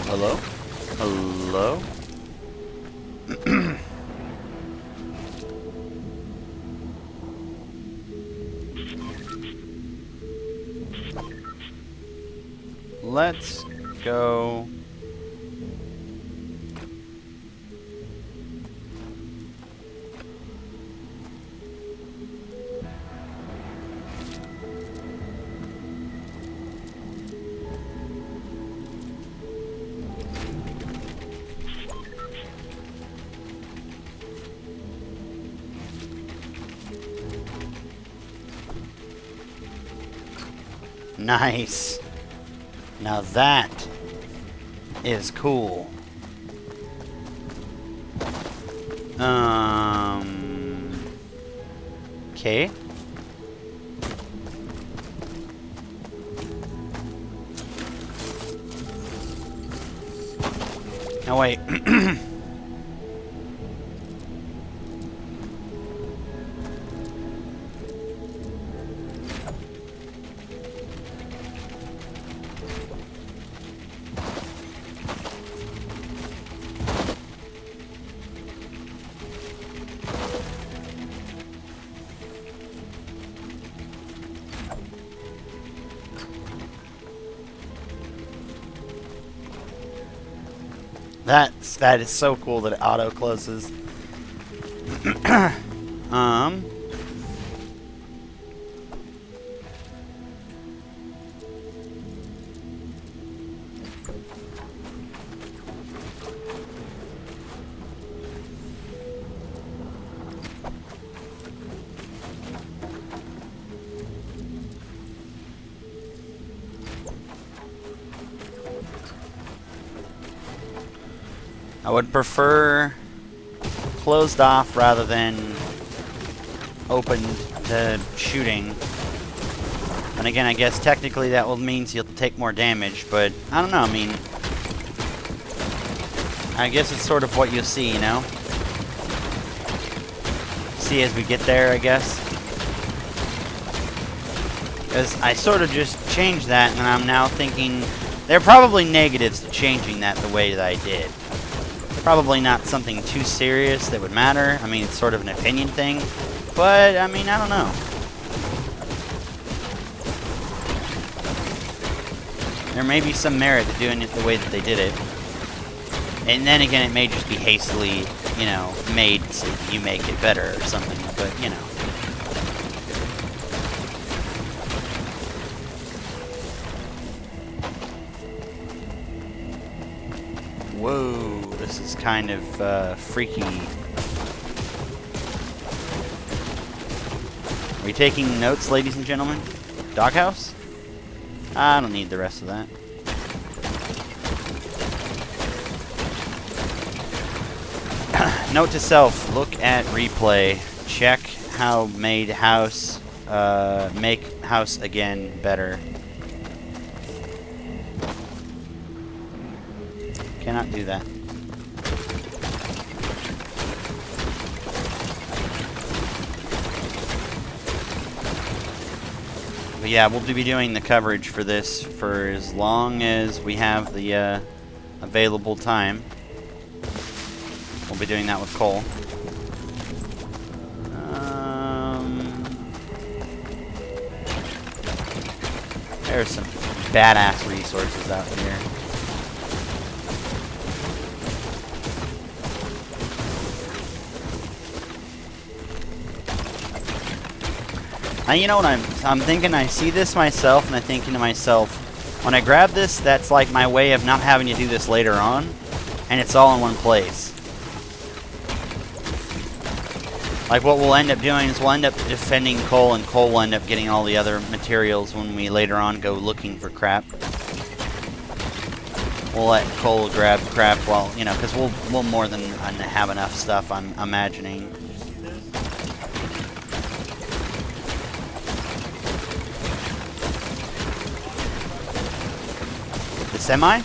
hello? Hello? Let's go. Nice. Now that is cool. Okay. Now wait. That is so cool that it auto closes. I would prefer closed off rather than open to shooting. And again, I guess technically that will means you'll take more damage, but I don't know, I mean, I guess it's sort of what you'll see, you know? See as we get there, I guess. Because I sort of just changed that, and I'm now thinking there are probably negatives to changing that the way that I did. Probably not something too serious that would matter. I mean, it's sort of an opinion thing. But, I mean, I don't know. There may be some merit to doing it the way that they did it. And then again, it may just be hastily, you know, made so you make it better or something. But, you know. Whoa, this is kind of freaky. Are we taking notes, ladies and gentlemen? Doghouse? I don't need the rest of that. Note to self, look at replay. Check how made house, make house again better. Cannot do that. But yeah, we'll be doing the coverage for this for as long as we have the available time. We'll be doing that with Cole. There's some badass resources out here. Now, you know what I'm thinking? I see this myself, and I'm thinking to myself, when I grab this, that's like my way of not having to do this later on, and it's all in one place. Like, what we'll end up doing is we'll end up defending Cole, and Cole will end up getting all the other materials when we later on go looking for crap. We'll let Cole grab crap while, you know, because we'll more than have enough stuff, I'm imagining. Semi?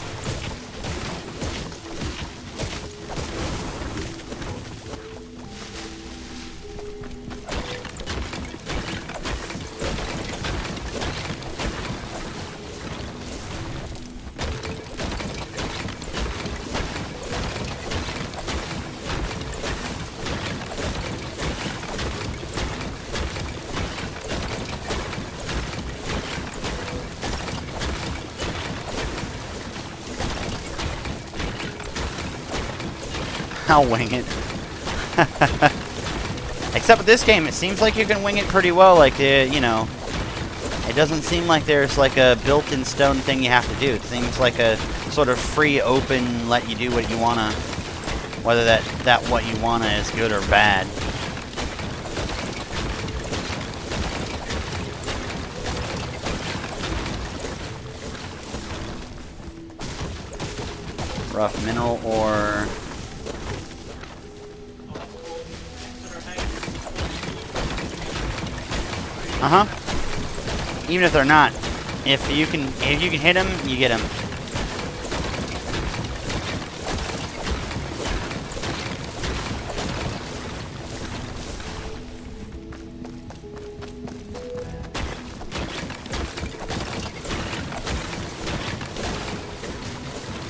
I'll wing it. Except with this game, it seems like you can wing it pretty well. Like, you know, it doesn't seem like there's like a built-in stone thing you have to do. It seems like a sort of free, open, let you do what you wanna. Whether that what you wanna is good or bad. Rough mineral ore. Even if they're not, if you can hit them, you get them.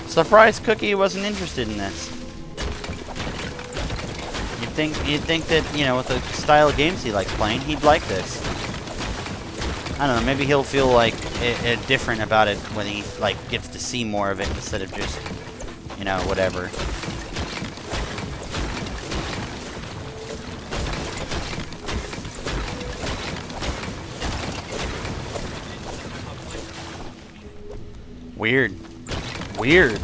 Surprise Cookie wasn't interested in this. You'd think that, you know, with the style of games he likes playing, he'd like this. I don't know, maybe he'll feel like different about it when he like gets to see more of it instead of just, you know, whatever. Weird. Weird.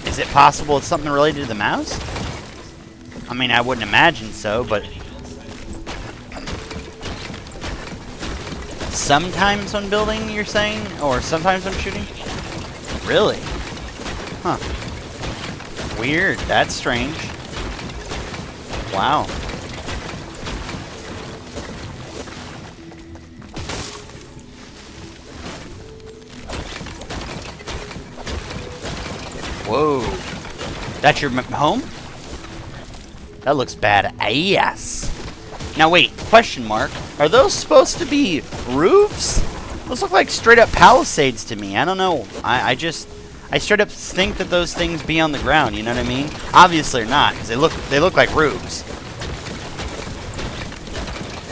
Is it possible it's something related to the mouse? I mean, I wouldn't imagine so, but sometimes when building, you're saying? Or sometimes when shooting? Really? Huh. Weird. That's strange. Wow. Whoa. That's your home? That looks bad ass. Now wait, question mark. Are those supposed to be roofs? Those look like straight up palisades to me. I don't know. I straight up think that those things be on the ground, you know what I mean? Obviously they're not, because they look like roofs.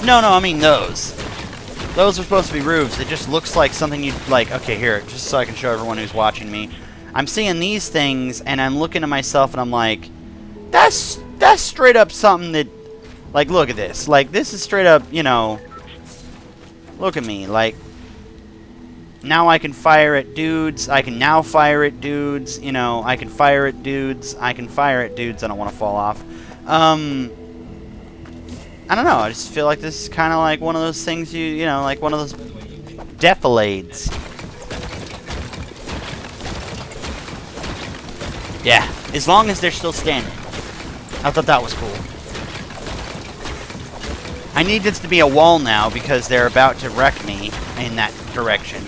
No, I mean those. Those are supposed to be roofs. It just looks like something you'd like. Okay, here, just so I can show everyone who's watching me. I'm seeing these things, and I'm looking at myself, and I'm like, that's straight up something that, like, look at this. Like, this is straight up, you know, look at me. Like, now I can fire at dudes. I can now fire at dudes. You know, I can fire at dudes. I can fire at dudes. I don't want to fall off. I don't know. I just feel like this is kind of like one of those things you know, like one of those defilades. Yeah, as long as they're still standing. I thought that was cool. I need this to be a wall now because they're about to wreck me in that direction.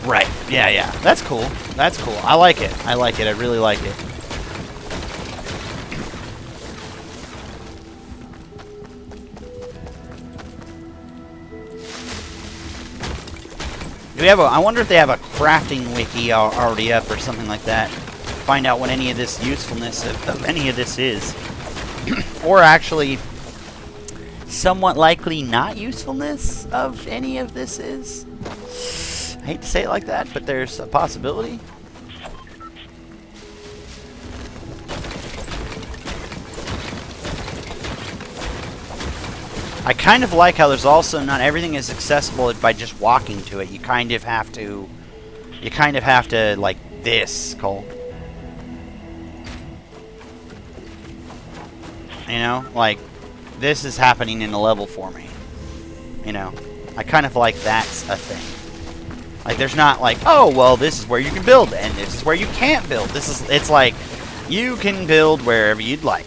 Right. Yeah. That's cool. That's cool. I like it. I like it. I really like it. I wonder if they have a crafting wiki already up or something like that. Find out what any of this usefulness of any of this is. Or actually, somewhat likely not usefulness of any of this is. I hate to say it like that, but there's a possibility. I kind of like how there's also not everything is accessible by just walking to it. You kind of have to like this, Cole. You know, like this is happening in a level for me. You know, I kind of like that's a thing. Like there's not like, oh well, this is where you can build and this is where you can't build. It's like you can build wherever you'd like.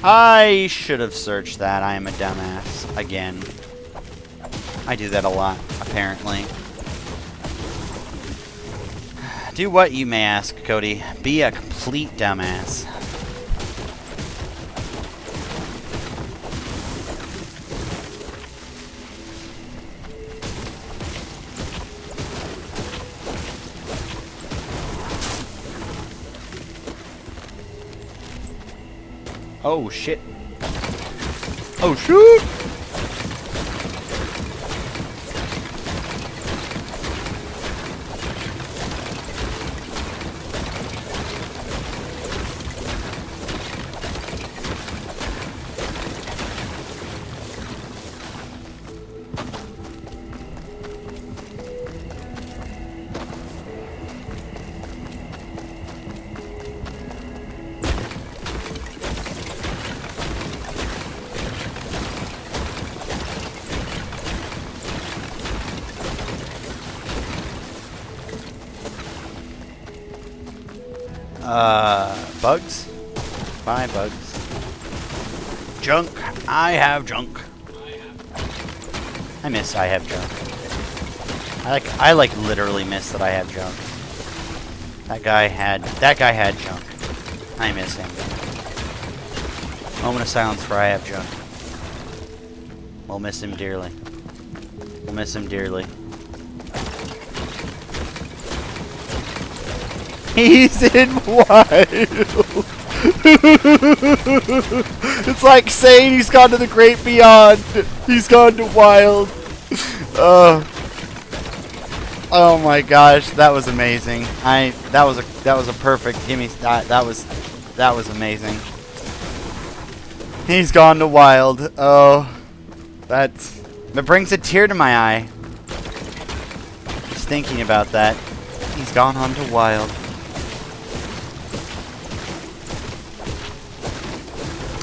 I should have searched that. I am a dumbass. Again. I do that a lot, apparently. Do what, you may ask, Cody. Be a complete dumbass. Oh, shit. Oh, shoot! Bugs? Bye, bugs. Junk. I have junk. I miss I have junk. I like literally miss that I have junk. That guy had junk. I miss him. Moment of silence for I have junk. We'll miss him dearly. We'll miss him dearly. He's in wild. It's like saying he's gone to the great beyond. He's gone to wild. Oh my gosh, that was amazing. That was a perfect gimme. That was amazing. He's gone to wild. Oh, that brings a tear to my eye. Just thinking about that. He's gone on to wild.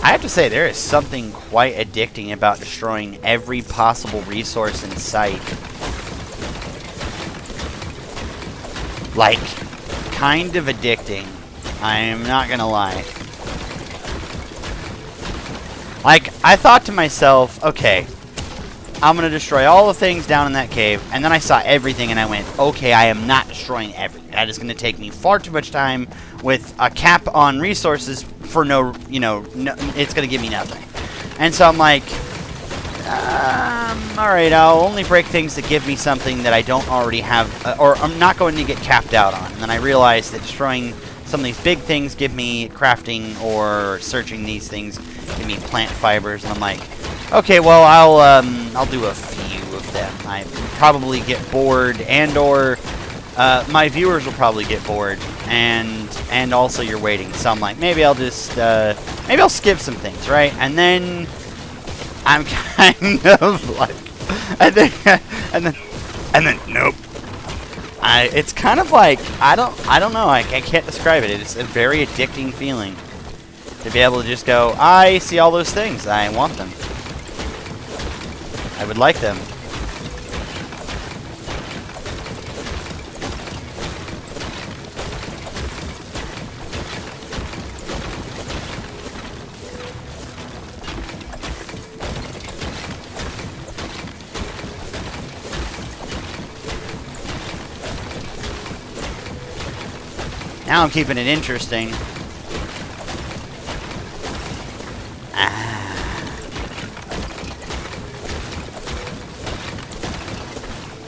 I have to say, there is something quite addicting about destroying every possible resource in sight. Like, kind of addicting. I'm not gonna lie. Like, I thought to myself, okay, I'm gonna destroy all the things down in that cave, and then I saw everything and I went, okay, I am not destroying everything. That is gonna take me far too much time with a cap on resources for no, it's gonna give me nothing. And so I'm like, alright, I'll only break things that give me something that I don't already have, or I'm not going to get capped out on. And then I realized that destroying some of these big things give me crafting, or searching these things give me plant fibers, and I'm like, okay, well, I'll do a few of them. I probably get bored, and/or my viewers will probably get bored, and also you're waiting. So I'm like, maybe I'll just maybe I'll skip some things, right? And then I'm kind of like, and then nope. It's kind of like, I don't know. I can't describe it. It's a very addicting feeling to be able to just go, I see all those things. I want them. I would like them. Now I'm keeping it interesting.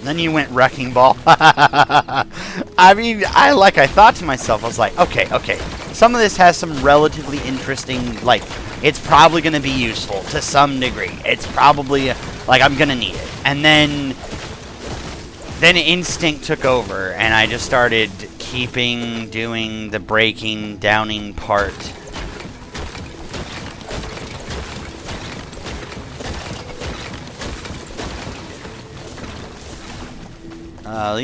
Then you went wrecking ball. I mean, I thought to myself, I was like, okay. Some of this has some relatively interesting, like, it's probably going to be useful to some degree. It's probably, like, I'm going to need it. And then instinct took over, and I just started doing the breaking, downing part. Oh.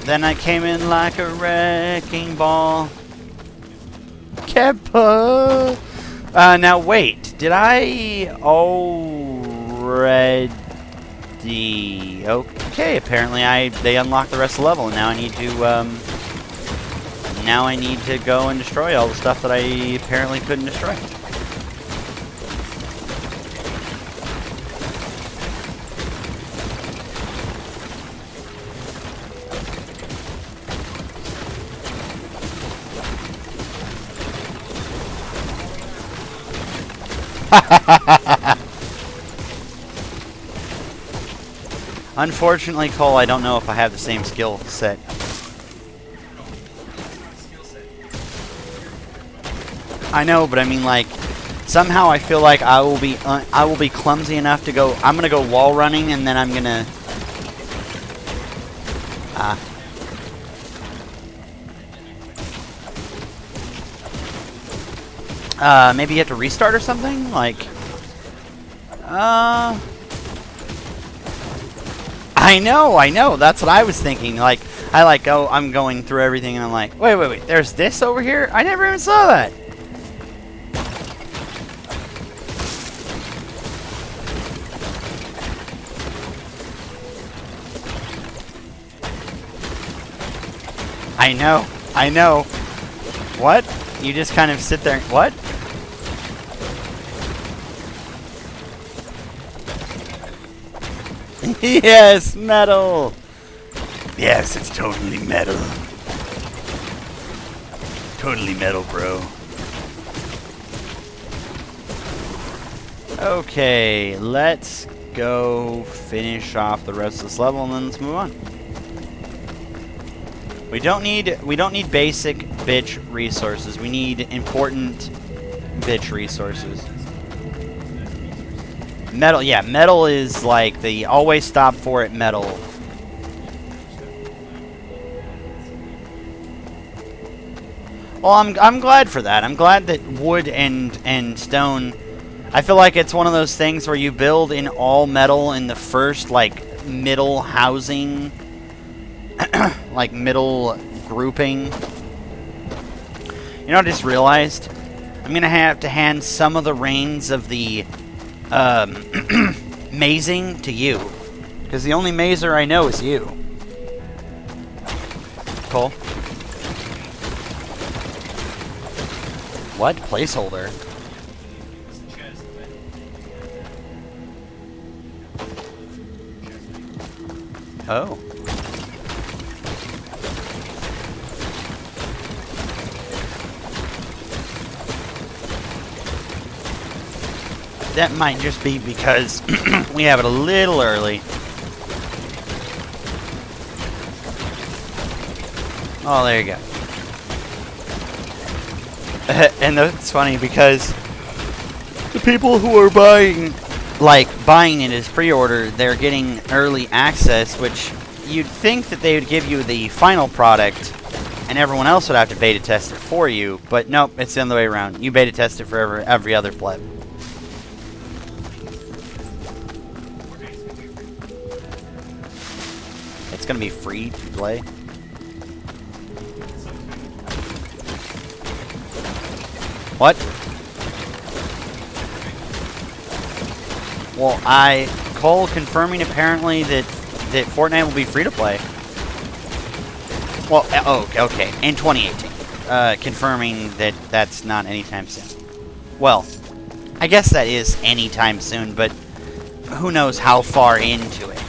Then I came in like a wrecking ball. Keppa! Now wait, did I already... Okay, apparently they unlocked the rest of the level, and now I need to go and destroy all the stuff that I apparently couldn't destroy. Unfortunately, Cole, I don't know if I have the same skill set. I know, but I mean, like, somehow I feel like I will be clumsy enough to go. I'm gonna go wall running, and then I'm gonna. Maybe you have to restart or something, like. I know. That's what I was thinking. Like, I'm going through everything, and I'm like, wait. There's this over here? I never even saw that. I know. What? You just kind of sit there. What? Yes, metal. Yes, it's totally metal. Totally metal, bro. Okay, let's go finish off the rest of this level, and then let's move on. We don't need basic bitch resources. We need important bitch resources. Metal, yeah, metal is like the always stop for it metal. Well, I'm glad for that. I'm glad that wood and stone I feel like it's one of those things where you build in all metal in the first, like, middle housing, like, middle grouping. You know, I just realized I'm going to have to hand some of the reins of the mazing to you. Because the only mazer I know is you. Cool. What? Placeholder? Oh. That might just be because we have it a little early. Oh, there you go. And that's funny because the people who are buying it as pre-order, they're getting early access, which you'd think that they would give you the final product and everyone else would have to beta test it for you, but nope, it's the other way around. You beta test it for every other pleb. It's gonna be free to play. What? Well, Cole confirming apparently that Fortnite will be free to play. Well, oh, okay, in 2018. Confirming that that's not anytime soon. Well, I guess that is anytime soon, but who knows how far into it.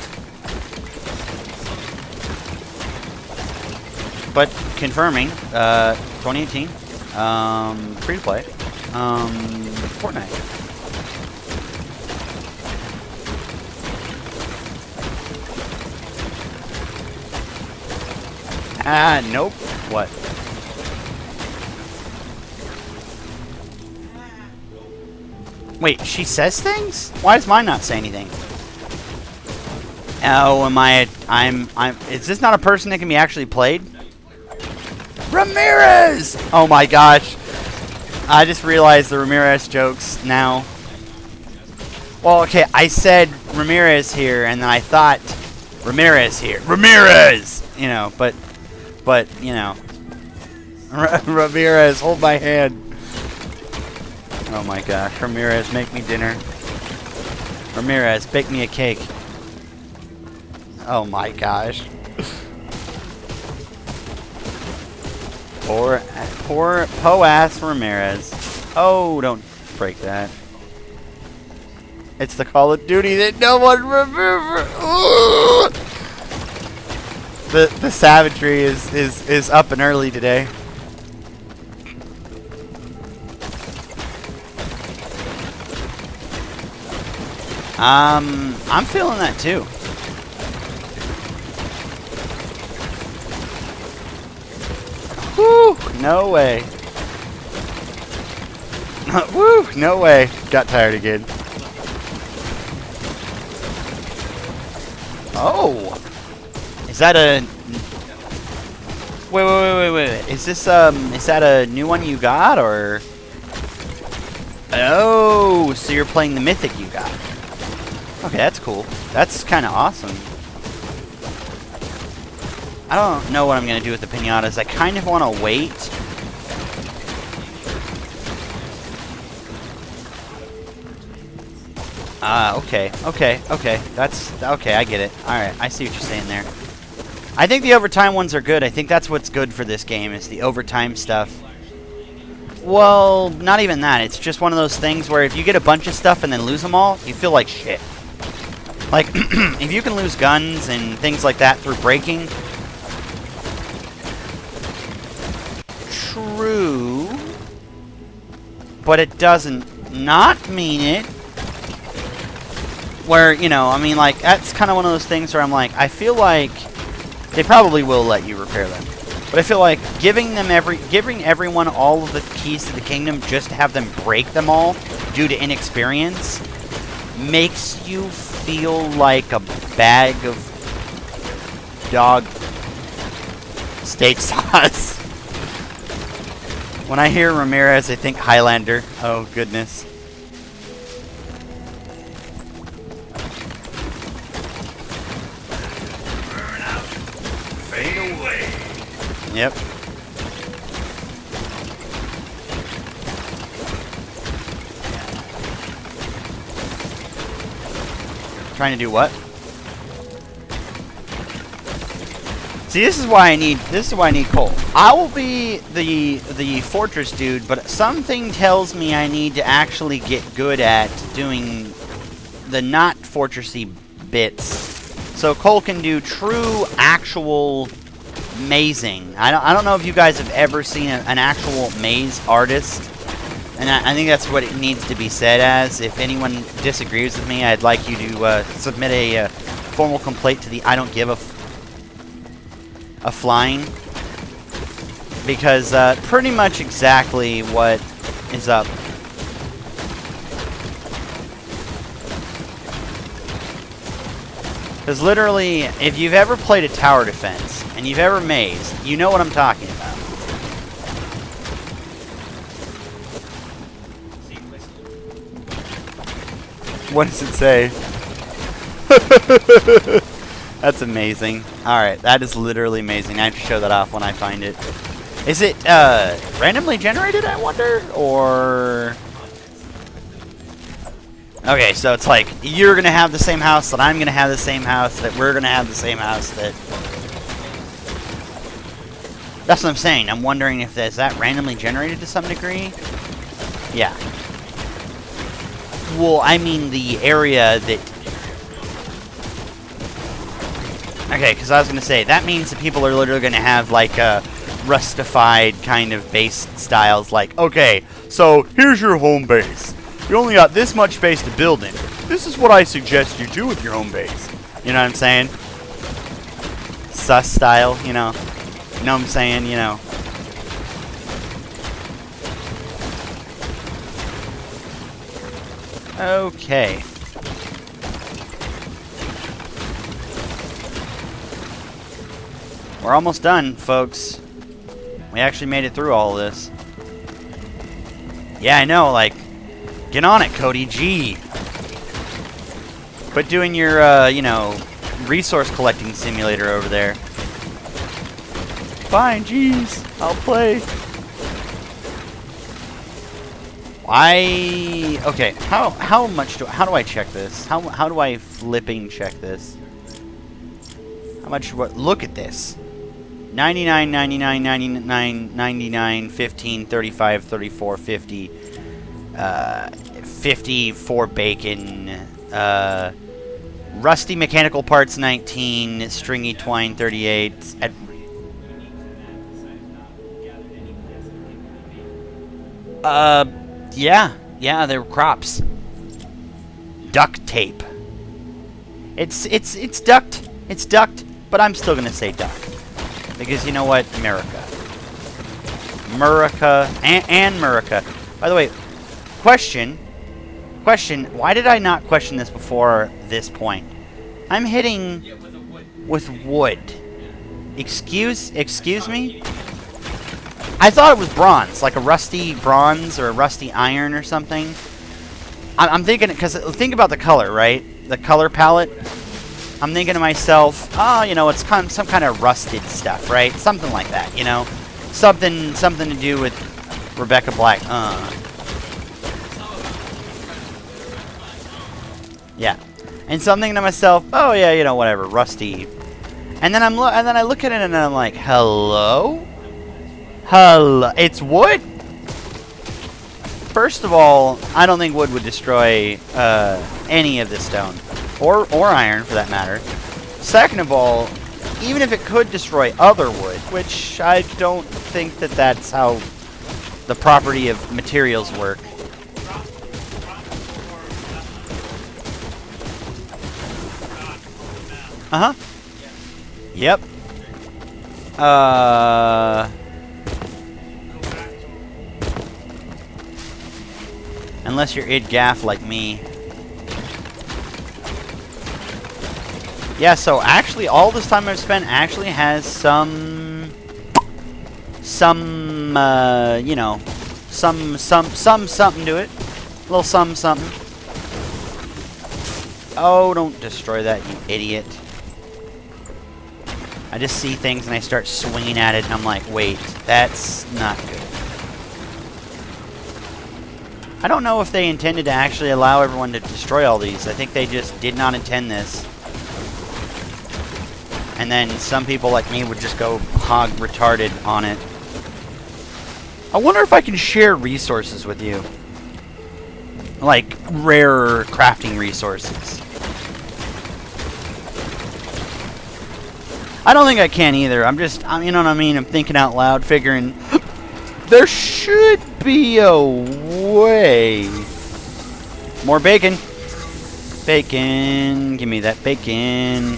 But confirming, 2018, free to play, Fortnite. Nope. What? Wait, she says things? Why does mine not say anything? Oh, is this not a person that can be actually played? Ramirez! Oh my gosh. I just realized the Ramirez jokes now. Well, okay, I said Ramirez here, and then I thought Ramirez here. Ramirez! You know, but you know. Ramirez, hold my hand. Oh my gosh. Ramirez, make me dinner. Ramirez, bake me a cake. Oh my gosh. Poor po-ass Ramirez. Oh, don't break that. It's the Call of Duty that no one remembers. The savagery is up and early today. I'm feeling that too. Woo! No way. Woo! No way. Got tired again. Oh! Is that a... Wait. Is this, is that a new one you got, or... Oh, so you're playing the mythic you got. Okay, that's cool. That's kind of awesome. I don't know what I'm going to do with the piñatas. I kind of want to wait. Okay. That's... Okay, I get it. Alright, I see what you're saying there. I think the overtime ones are good. I think that's what's good for this game, is the overtime stuff. Well, not even that. It's just one of those things where if you get a bunch of stuff and then lose them all, you feel like shit. Like, if you can lose guns and things like that through breaking... True. But it doesn't not mean it. Where, you know, I mean, like, that's kind of one of those things where I'm like, I feel like they probably will let you repair them. But I feel like giving everyone all of the keys to the kingdom just to have them break them all due to inexperience makes you feel like a bag of dog steak sauce. When I hear Ramirez, I think Highlander. Oh, goodness. Yep. Trying to do what? See, this is why I need coal. I will be the fortress dude, but something tells me I need to actually get good at doing the not fortressy bits, so Cole can do true, actual mazing. I don't know if you guys have ever seen an actual maze artist, and I think that's what it needs to be said as. If anyone disagrees with me, I'd like you to submit a formal complaint to the I don't give a flying, because pretty much exactly what is up. Because literally, if you've ever played a tower defense and you've ever mazed, you know what I'm talking about. What does it say? That's amazing. Alright, that is literally amazing. I have to show that off when I find it. Is it randomly generated, I wonder? Or... Okay, so it's like, you're going to have the same house, that I'm going to have the same house, that we're going to have the same house, that... That's what I'm saying. I'm wondering if is that randomly generated to some degree? Yeah. Well, I mean the area that... Okay, because I was going to say, that means that people are literally going to have, like, rustified kind of base styles. Like, okay, so here's your home base. You only got this much space to build in. This is what I suggest you do with your home base. You know what I'm saying? Sus style, you know. You know what I'm saying, you know. Okay. We're almost done, folks. We actually made it through all of this. Yeah, I know, like, get on it, Cody. Gee. Quit doing your, you know, resource collecting simulator over there. Fine, jeez. I'll play. Okay, how much how do I check this? How do I flipping check this? How much, look at this. 99, 99, 99, 99, 15, 35, 34, 50, 50 for bacon, rusty mechanical parts 19, stringy twine 38, yeah, they're crops. Duct tape. It's duct. It's duct, but I'm still gonna say duck. Because you know what? America. And America. By the way, question, why did I not question this before this point? I'm hitting with wood. Excuse me? I thought it was bronze, like a rusty bronze or a rusty iron or something. I'm thinking, because think about the color, right? The color palette. I'm thinking to myself, oh, you know, it's some kind of rusted stuff, right? Something like that, you know? Something to do with Rebecca Black. Yeah. And so I'm thinking to myself, oh yeah, you know, whatever, rusty. And then I look at it and I'm like, hello? It's wood? First of all, I don't think wood would destroy any of this stone. Or iron, for that matter. Second of all, even if it could destroy other wood, which I don't think that that's how the property of materials work. Uh-huh. Yep. Unless you're id gaff like me. Yeah, so actually all this time I've spent actually has some you know, some something to it. A little something. Oh, don't destroy that, you idiot. I just see things and I start swinging at it and I'm like, wait, that's not good. I don't know if they intended to actually allow everyone to destroy all these. I think they just did not intend this. And then some people like me would just go hog retarded on it. I wonder if I can share resources with you. Like rare crafting resources. I don't think I can either. You know what I mean? I'm thinking out loud, figuring there should be a way. More bacon. Bacon. Give me that bacon.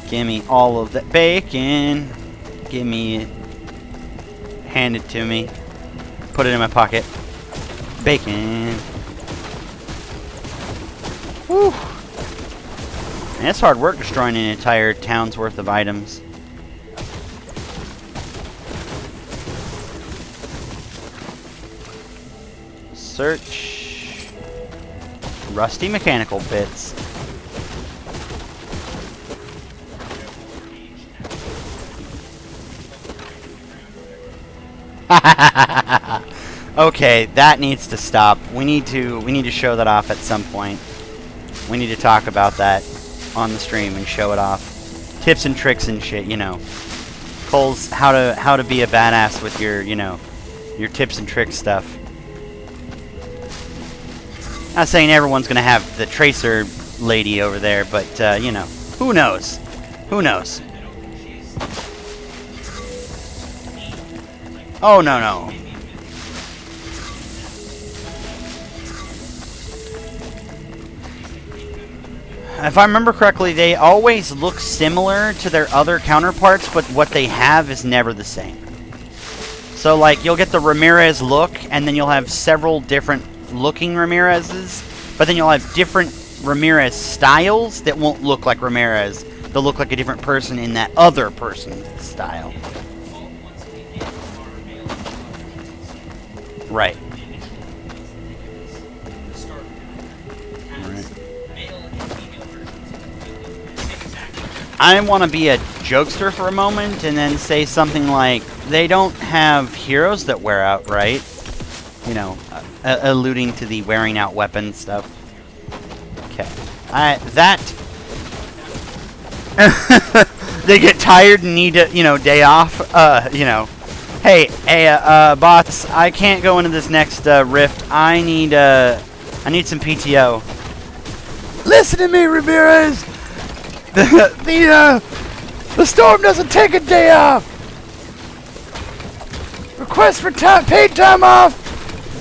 Give me all of that bacon. Give me it. Hand it to me. Put it in my pocket. Bacon. Whew. And it's hard work destroying an entire town's worth of items. Search. Rusty mechanical bits. Okay, that needs to stop. We need to show that off at some point. We need to talk about that on the stream and show it off. Tips and tricks and shit, you know. Cole's how to be a badass with your, you know, your tips and tricks stuff. Not saying everyone's gonna have the tracer lady over there, but you know, who knows? Who knows? Oh no no. If I remember correctly, they always look similar to their other counterparts, but what they have is never the same. So, like, you'll get the Ramirez look, and then you'll have several different looking Ramirez's, but then you'll have different Ramirez styles that won't look like Ramirez. They'll look like a different person in that other person's style. Right. I want to be a jokester for a moment and then say something like, they don't have heroes that wear out, right? You know, alluding to the wearing out weapon stuff. Okay. They get tired and need to, you know, day off. You know, hey, boss, I can't go into this next rift. I need some PTO. Listen to me, Ramirez. The storm doesn't take a day off. Request for paid time off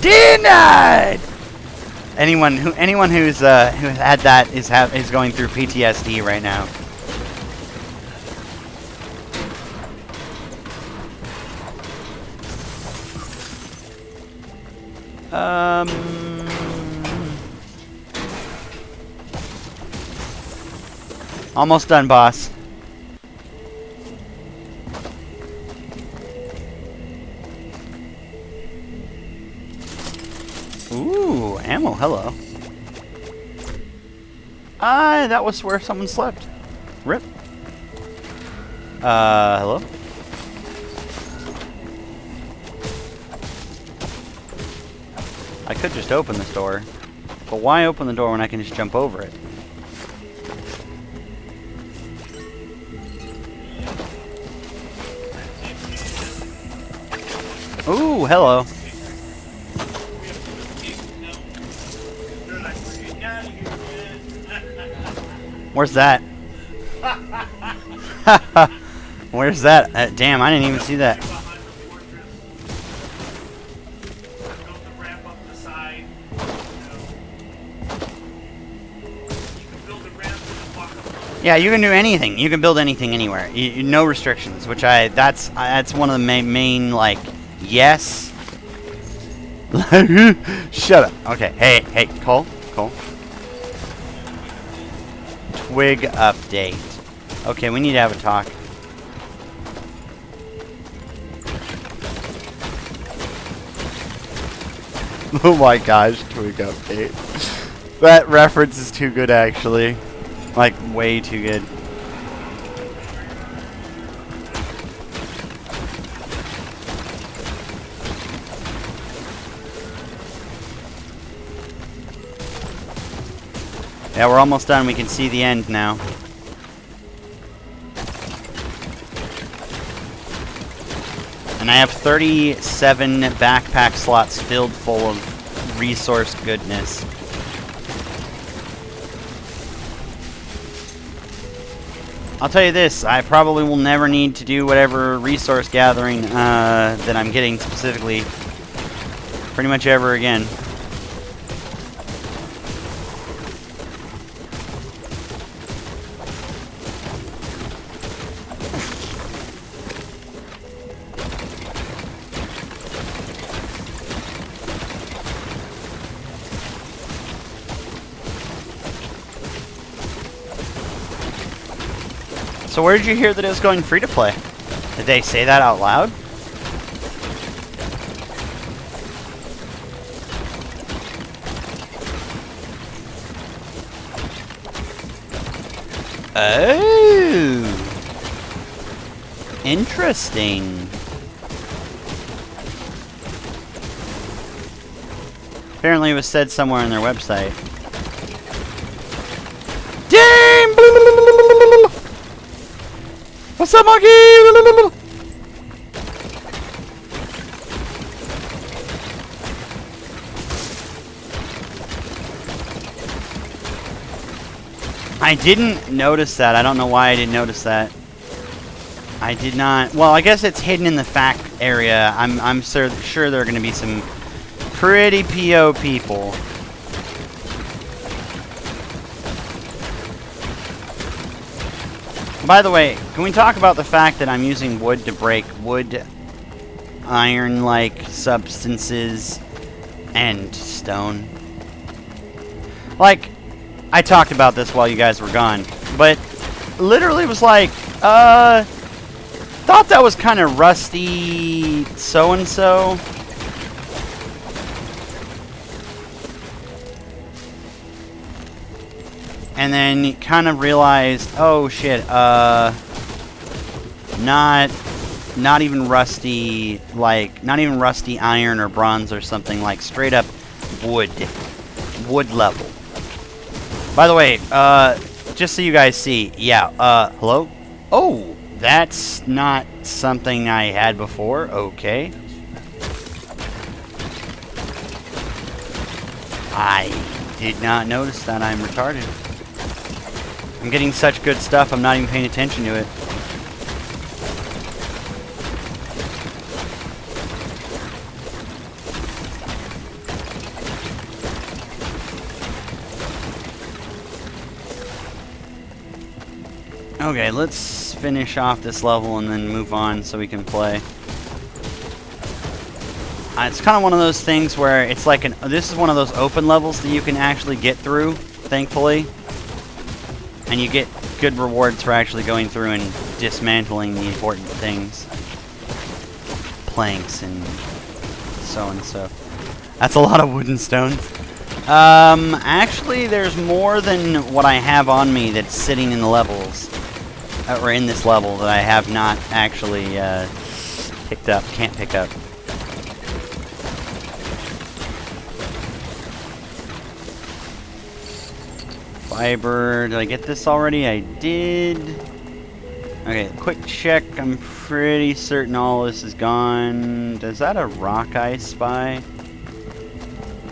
denied. Anyone who's had that is going through PTSD right now. Almost done, boss. Ooh, ammo, hello. That was where someone slept. Rip. Hello? I could just open this door. But why open the door when I can just jump over it? Ooh, hello. Where's that? Where's that? Damn, I didn't even see that. Yeah, you can do anything. You can build anything anywhere. No restrictions, which that's one of the main like, yes. Shut up. Okay, hey, Cole. Twig update. Okay, we need to have a talk. Oh my gosh, twig update. That reference is too good, actually. Like, way too good. Yeah, we're almost done. We can see the end now. And I have 37 backpack slots filled full of resource goodness. I'll tell you this, I probably will never need to do whatever resource gathering that I'm getting specifically pretty much ever again. So where did you hear that it was going free to play? Did they say that out loud? Oh, interesting. Apparently it was said somewhere on their website. Damn! What's up, monkey? I didn't notice that. I don't know why I didn't notice that. I did not. Well, I guess it's hidden in the fact area. I'm sure there are going to be some pretty PO people. By the way, can we talk about the fact that I'm using wood to break wood, iron-like substances, and stone? Like, I talked about this while you guys were gone, but literally was like, thought that was kind of rusty so-and-so. And then kind of realized, oh shit, not even rusty, like, not even rusty iron or bronze or something, like straight up wood level. By the way, just so you guys see, yeah, hello? Oh, that's not something I had before, okay. I did not notice that. I'm retarded. I'm getting such good stuff, I'm not even paying attention to it. Okay, let's finish off this level and then move on so we can play. It's kind of one of those things where it's like this is one of those open levels that you can actually get through, thankfully. And you get good rewards for actually going through and dismantling the important things. Planks and so and so. That's a lot of wood and stones. Actually, there's more than what I have on me that's sitting in the levels. Or in this level that I have not actually picked up, can't pick up. Fiber, did I get this already? I did. Okay, quick check. I'm pretty certain all this is gone. Is that a rock I spy?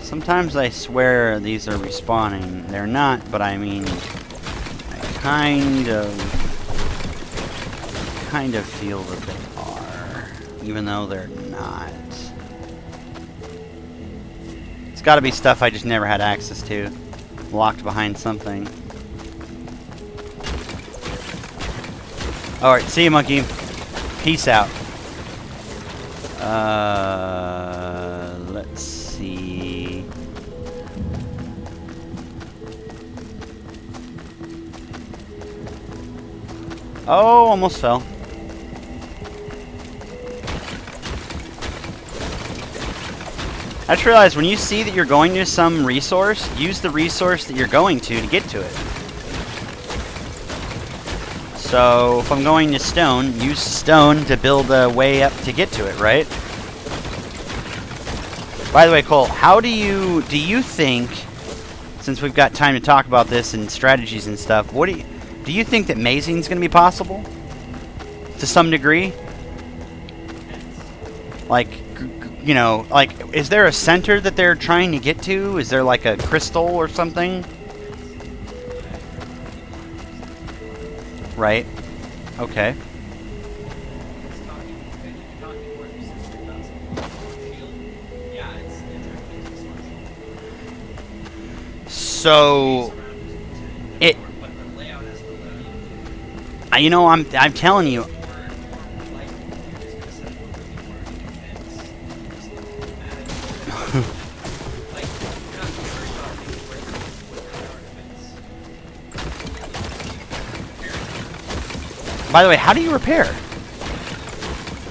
Sometimes I swear these are respawning. They're not, but I mean, I kind of feel that they are, even though they're not. It's got to be stuff I just never had access to. Locked behind something. Alright, see you, monkey. Peace out. Let's see. Oh, almost fell. I just realized when you see that you're going to some resource, use the resource that you're going to get to it. So if I'm going to stone, use stone to build a way up to get to it, right? By the way, Cole, how do you think since we've got time to talk about this and strategies and stuff, what do you think that mazing's going to be possible to some degree? Like, you know, like, is there a center that they're trying to get to? Is there like a crystal or something? Right. Okay. So it, you know, I'm telling you. By the way, how do you repair?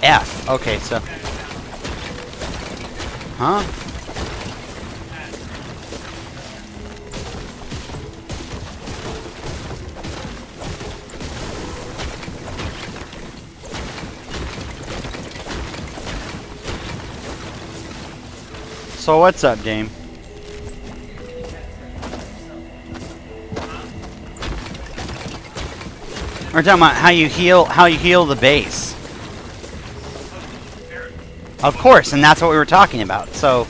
F. Okay, so. Huh? So what's up, Dame? We're talking about how you heal the base. Of course, and that's what we were talking about. So,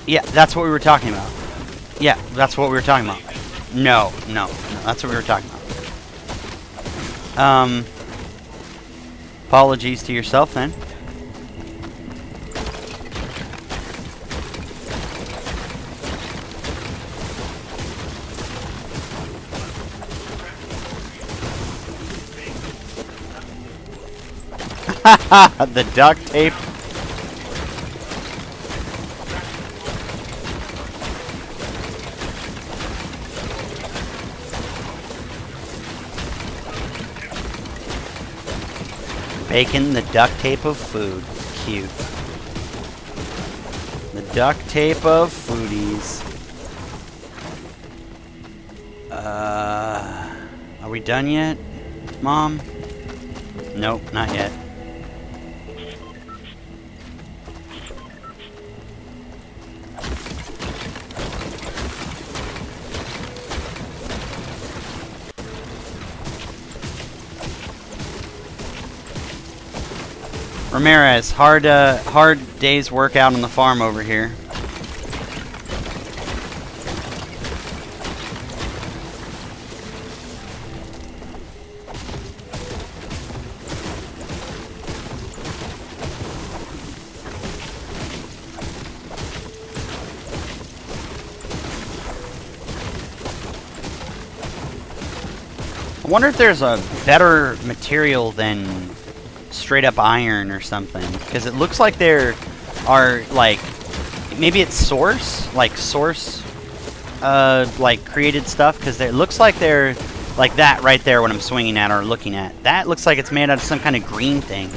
yeah, that's what we were talking about. Yeah, that's what we were talking about. No, that's what we were talking about. Apologies to yourself then. The duct tape. Bacon, the duct tape of food. Cute. The duct tape of foodies. Are we done yet, Mom? Nope, not yet. Ramirez, hard day's work out on the farm over here. I wonder if there's a better material than straight up iron or something, because it looks like there are, like, maybe it's source like created stuff, because it looks like they're like that right there when I'm swinging at or looking at. That looks like it's made out of some kind of green thing.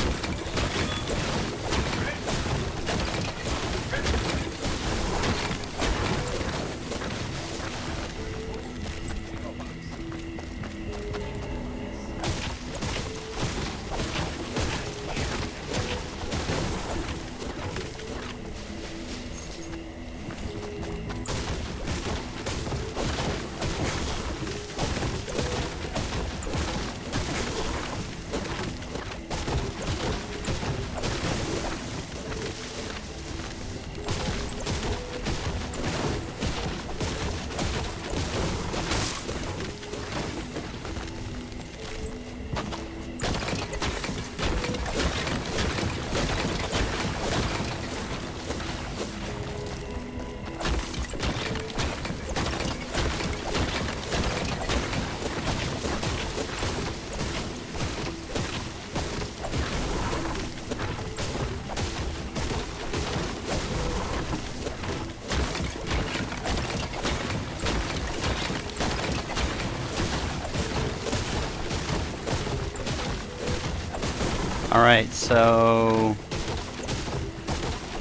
Alright, so...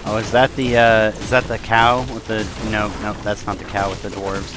Oh, is that the cow with the... No, that's not the cow with the dwarves.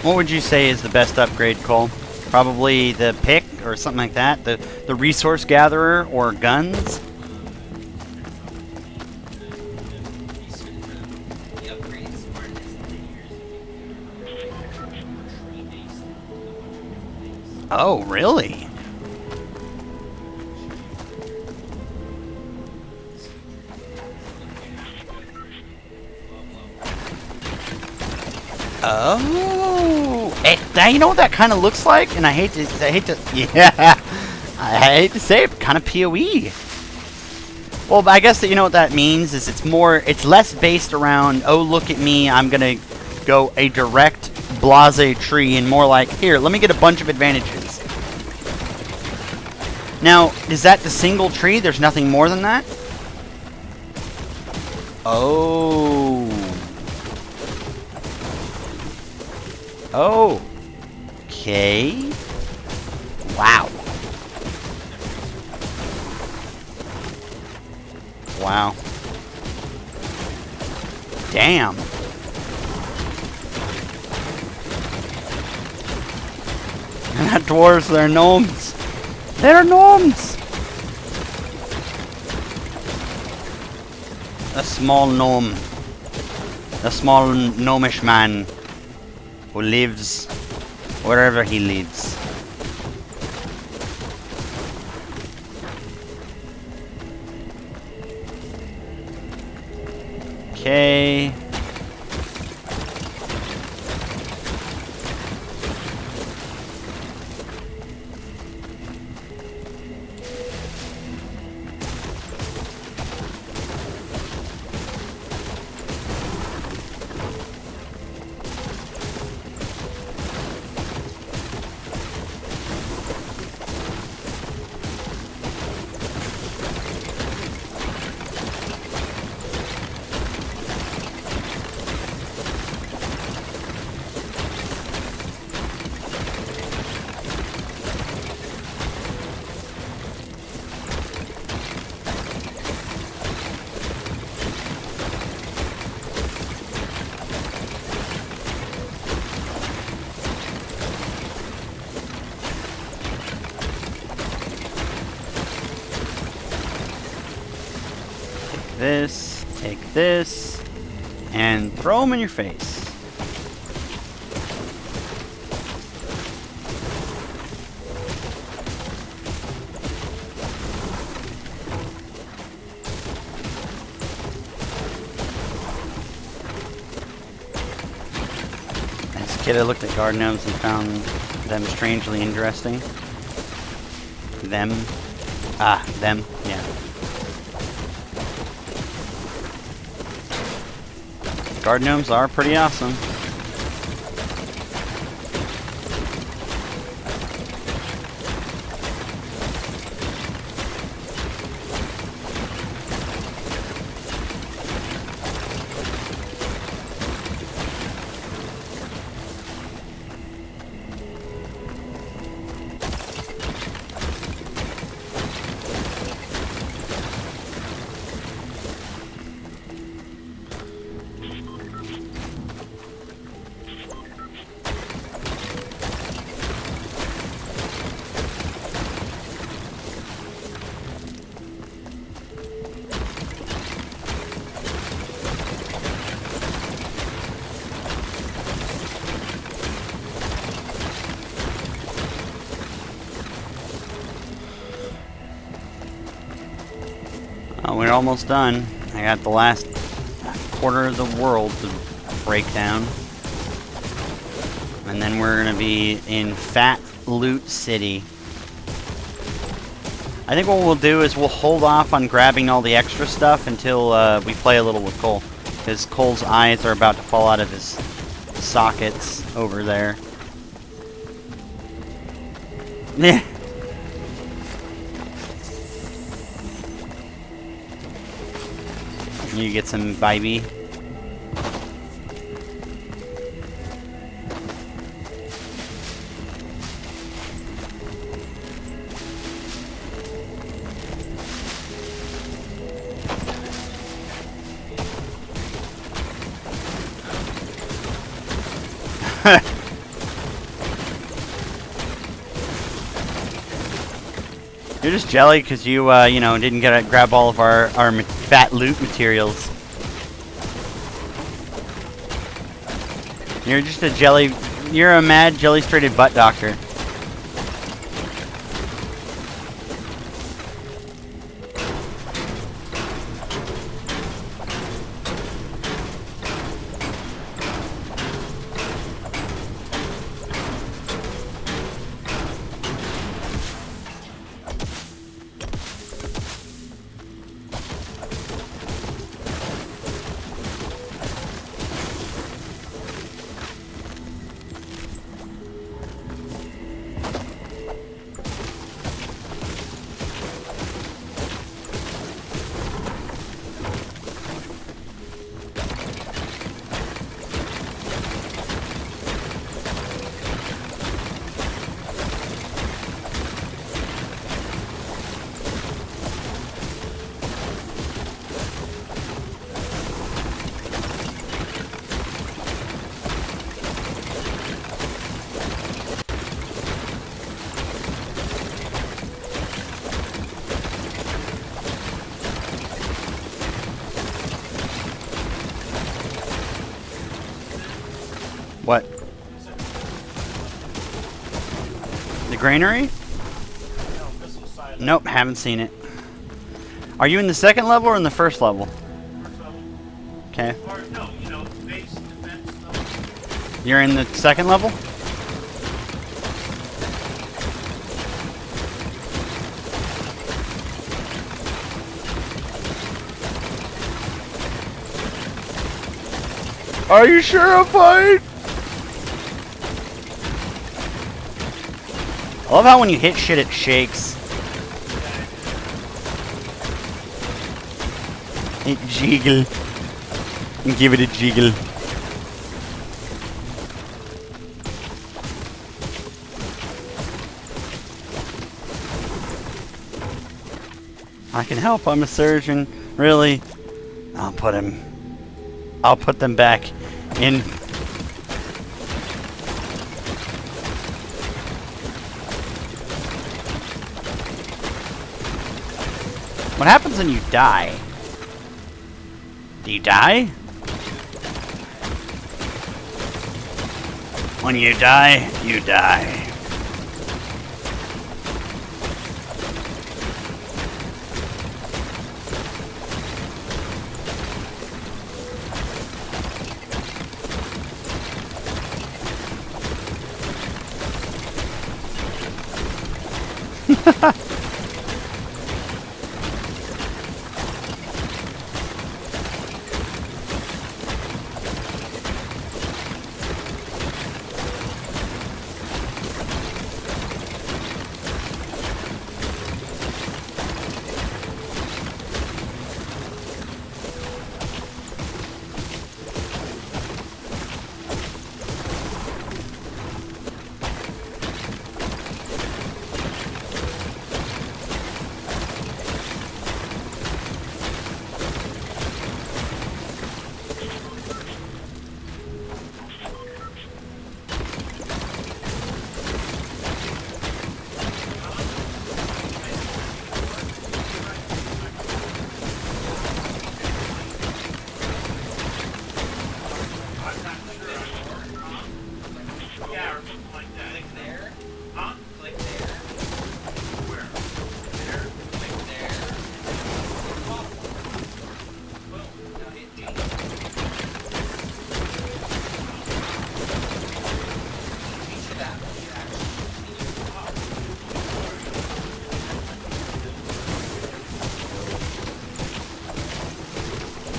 What would you say is the best upgrade, Cole? Probably the pick or something like that? The resource gatherer or guns? The upgrades aren't as linear as tree-based. Oh, really? Oh, now you know what that kind of looks like, and I hate to, yeah, I hate to say it, kind of POE. Well, but I guess that you know what that means is it's less based around, oh look at me, I'm gonna go a direct blase tree, and more like, here, let me get a bunch of advantages. Now, is that the single tree? There's nothing more than that? Oh. Oh. Okay. Wow. Wow. Damn. And that dwarves, they're gnomes. They're gnomes. A small gnome. A small gnomish man who lives wherever he lives. Okay. Take this, and throw them in your face. As a kid, I looked at garden gnomes and found them strangely interesting. Them. Them, yeah. Garden gnomes are pretty awesome. Oh, we're almost done. I got the last quarter of the world to break down. And then we're going to be in Fat Loot City. I think what we'll do is we'll hold off on grabbing all the extra stuff until we play a little with Cole. Because Cole's eyes are about to fall out of his sockets over there. Yeah. You get some baby. You're just jelly because you, you know, didn't grab all of our fat loot materials. You're just a jelly. You're a mad jelly-strated butt doctor. What? The granary? Nope, haven't seen it. Are you in the second level or in the first level? Okay. You're in the second level? Are you sure I'm fine? I love how when you hit shit it shakes. It jiggle. Give it a jiggle. I can help, I'm a surgeon. Really? I'll put them back in. What happens when you die? Do you die? When you die, you die.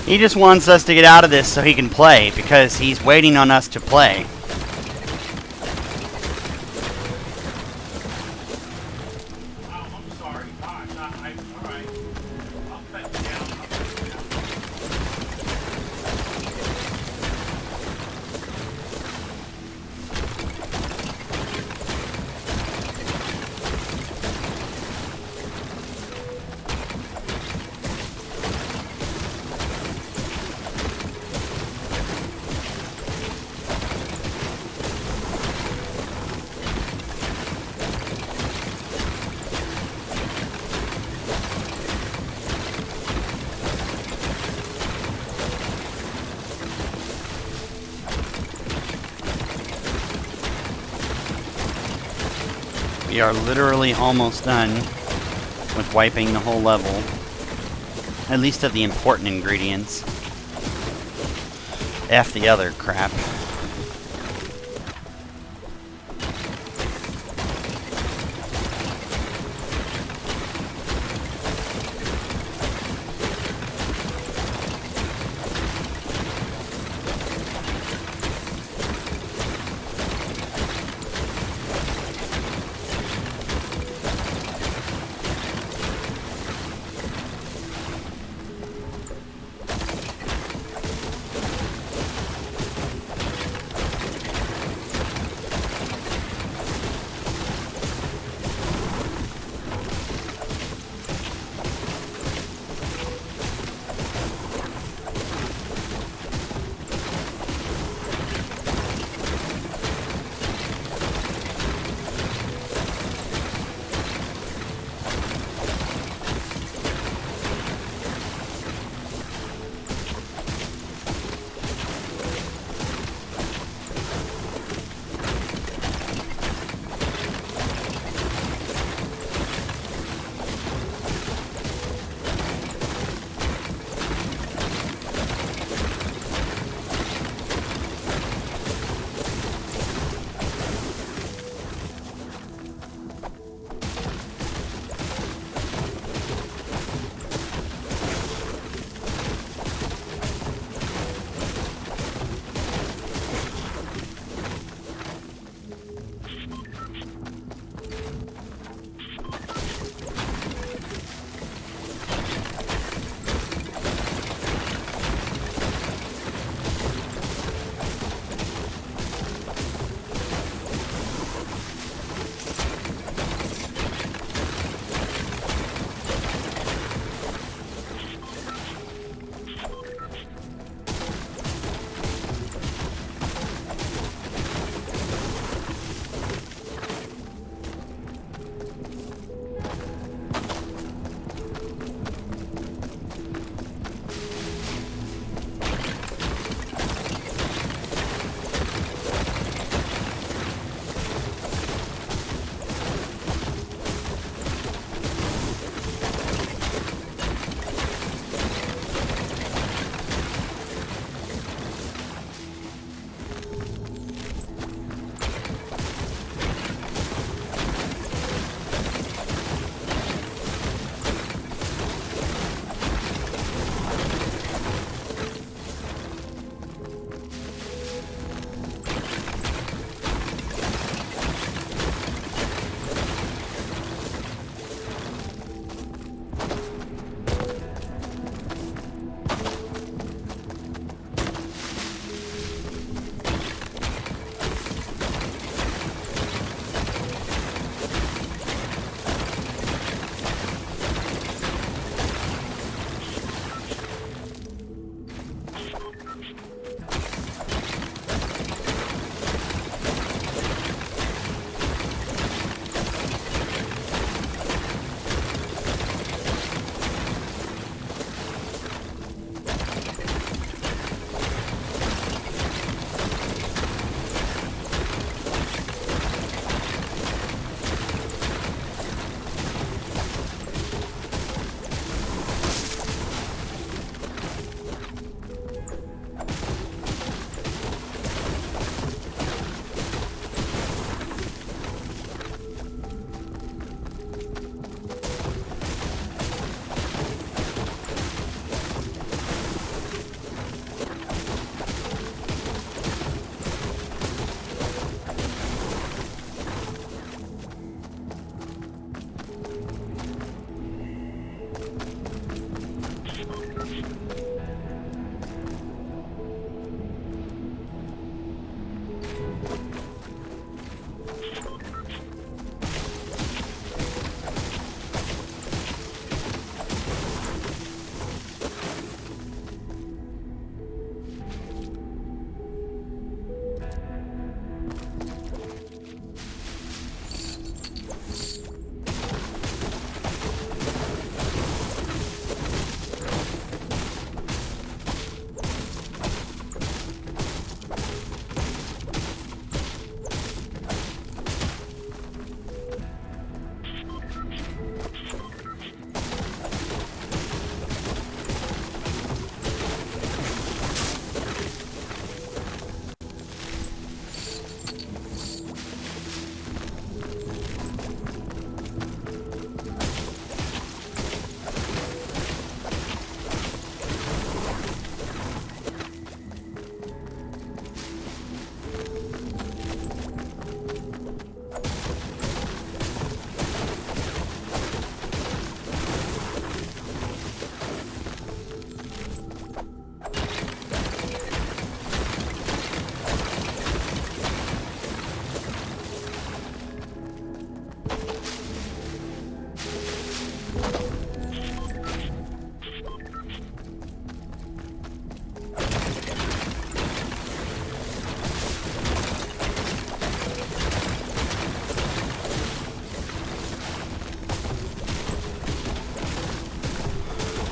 He just wants us to get out of this so he can play, because he's waiting on us to play. We are literally almost done with wiping the whole level. At least of the important ingredients. F the other crap.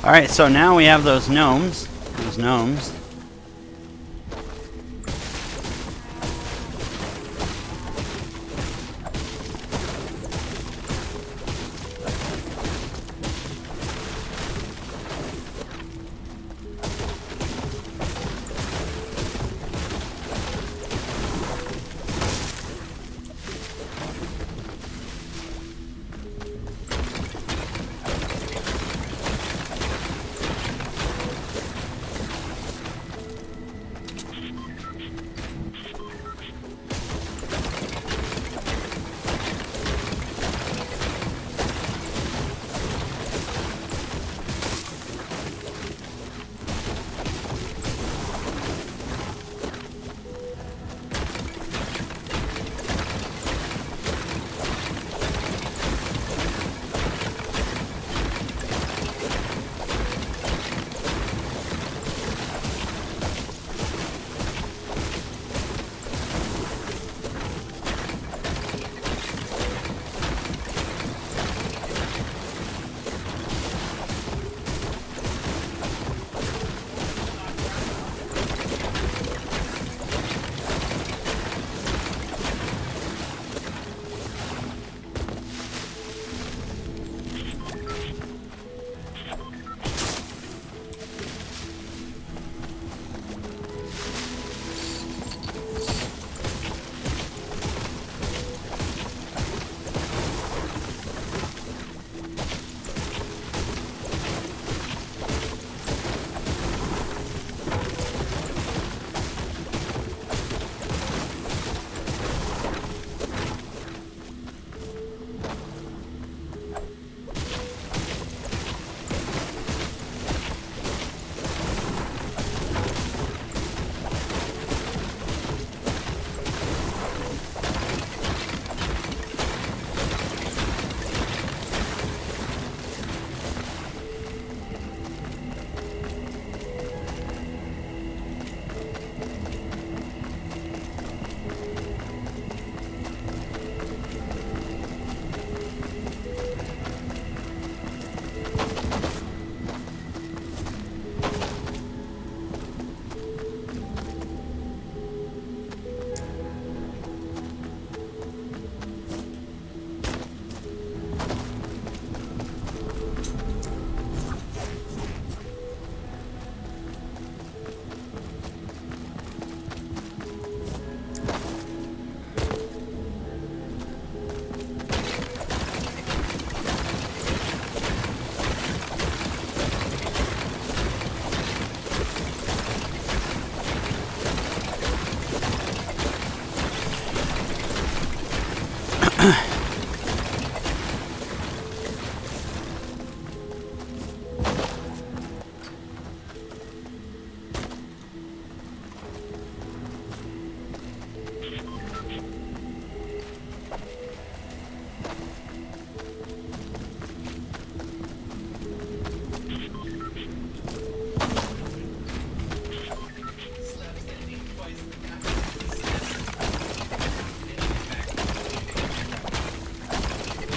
Alright, so now we have those gnomes. Those gnomes.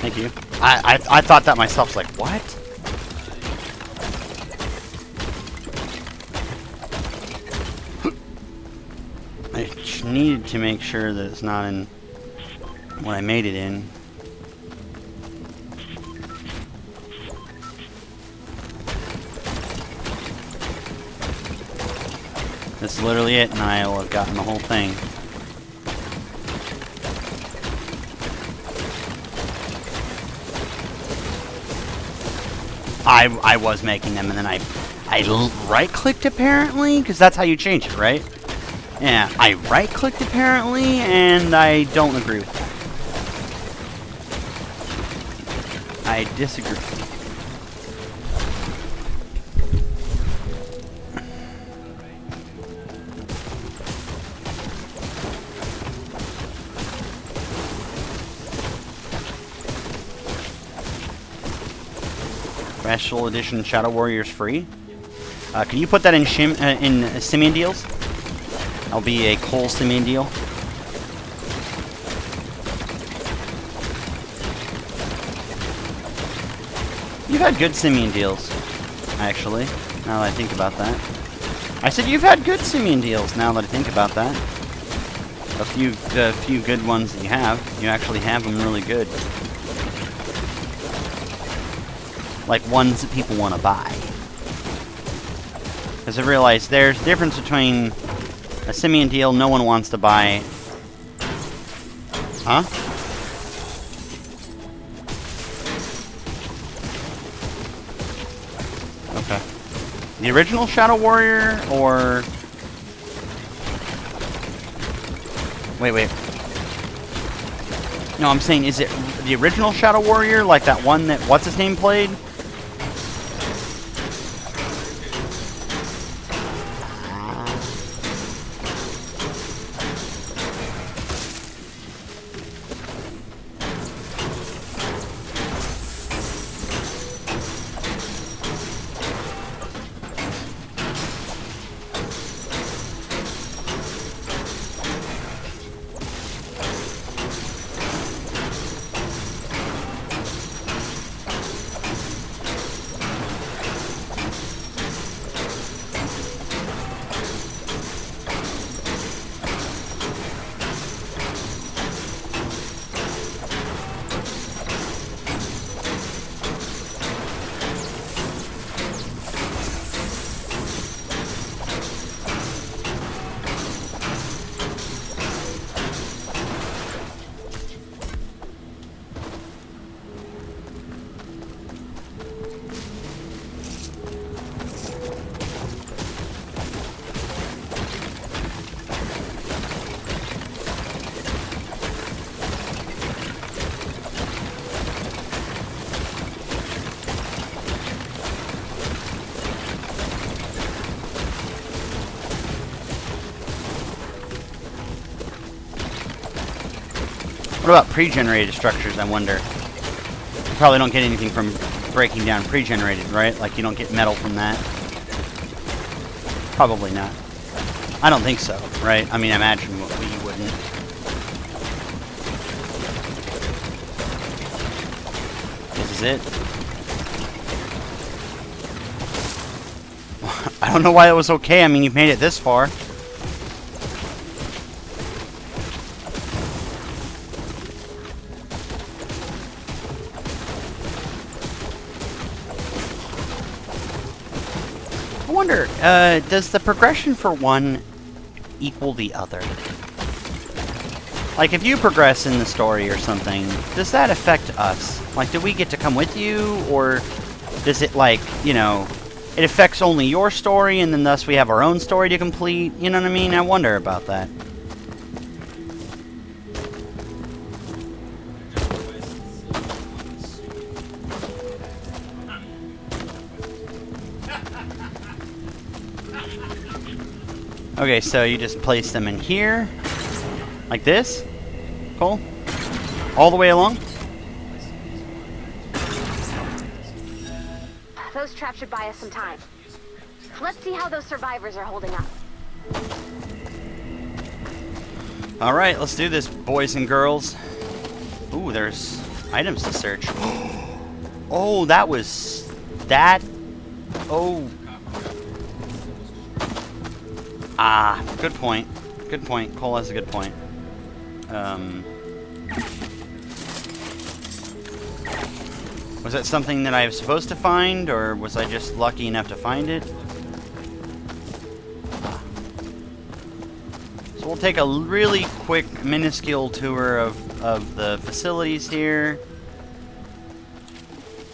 Thank you. I thought that myself, like, what? I just needed to make sure that it's not in what I made it in. That's literally it, and I will have gotten the whole thing. I was making them, and then I right-clicked apparently, because that's how you change it, right? Yeah, I right-clicked apparently, and I don't agree with that. I disagree. Special edition Shadow Warriors free. Can you put that in Simian deals? That'll be a Cole Simian deal. You've had good Simian deals. actually, now that I think about that. I said you've had good simian deals, now that I think about that. The few good ones that you actually have them really good. Like ones that people want to buy. Because I realize there's a difference between a simian deal no one wants to buy. Huh? Okay. The original Shadow Warrior, or... Wait. No, I'm saying, is it the original Shadow Warrior, like that one that what's-his-name played? What about pre-generated structures, I wonder? You probably don't get anything from breaking down pre-generated, right? Like, you don't get metal from that? Probably not. I don't think so, right? I mean, I imagine you wouldn't. This is it. I don't know why it was okay. I mean, you've made it this far. I wonder, does the progression for one equal the other? Like, if you progress in the story or something, does that affect us? Like, do we get to come with you, or does it, like, you know, it affects only your story, and then thus we have our own story to complete? You know what I mean? I wonder about that. Okay, so you just place them in here, like this. Cool. All the way along. Those traps should buy us some time. Let's see how those survivors are holding up. Alright, let's do this, boys and girls. Ooh, there's items to search. Oh, that was... that... Oh... Ah, good point. Good point. Cole has a good point. Was that something that I was supposed to find, or was I just lucky enough to find it? So we'll take a really quick, minuscule tour of the facilities here.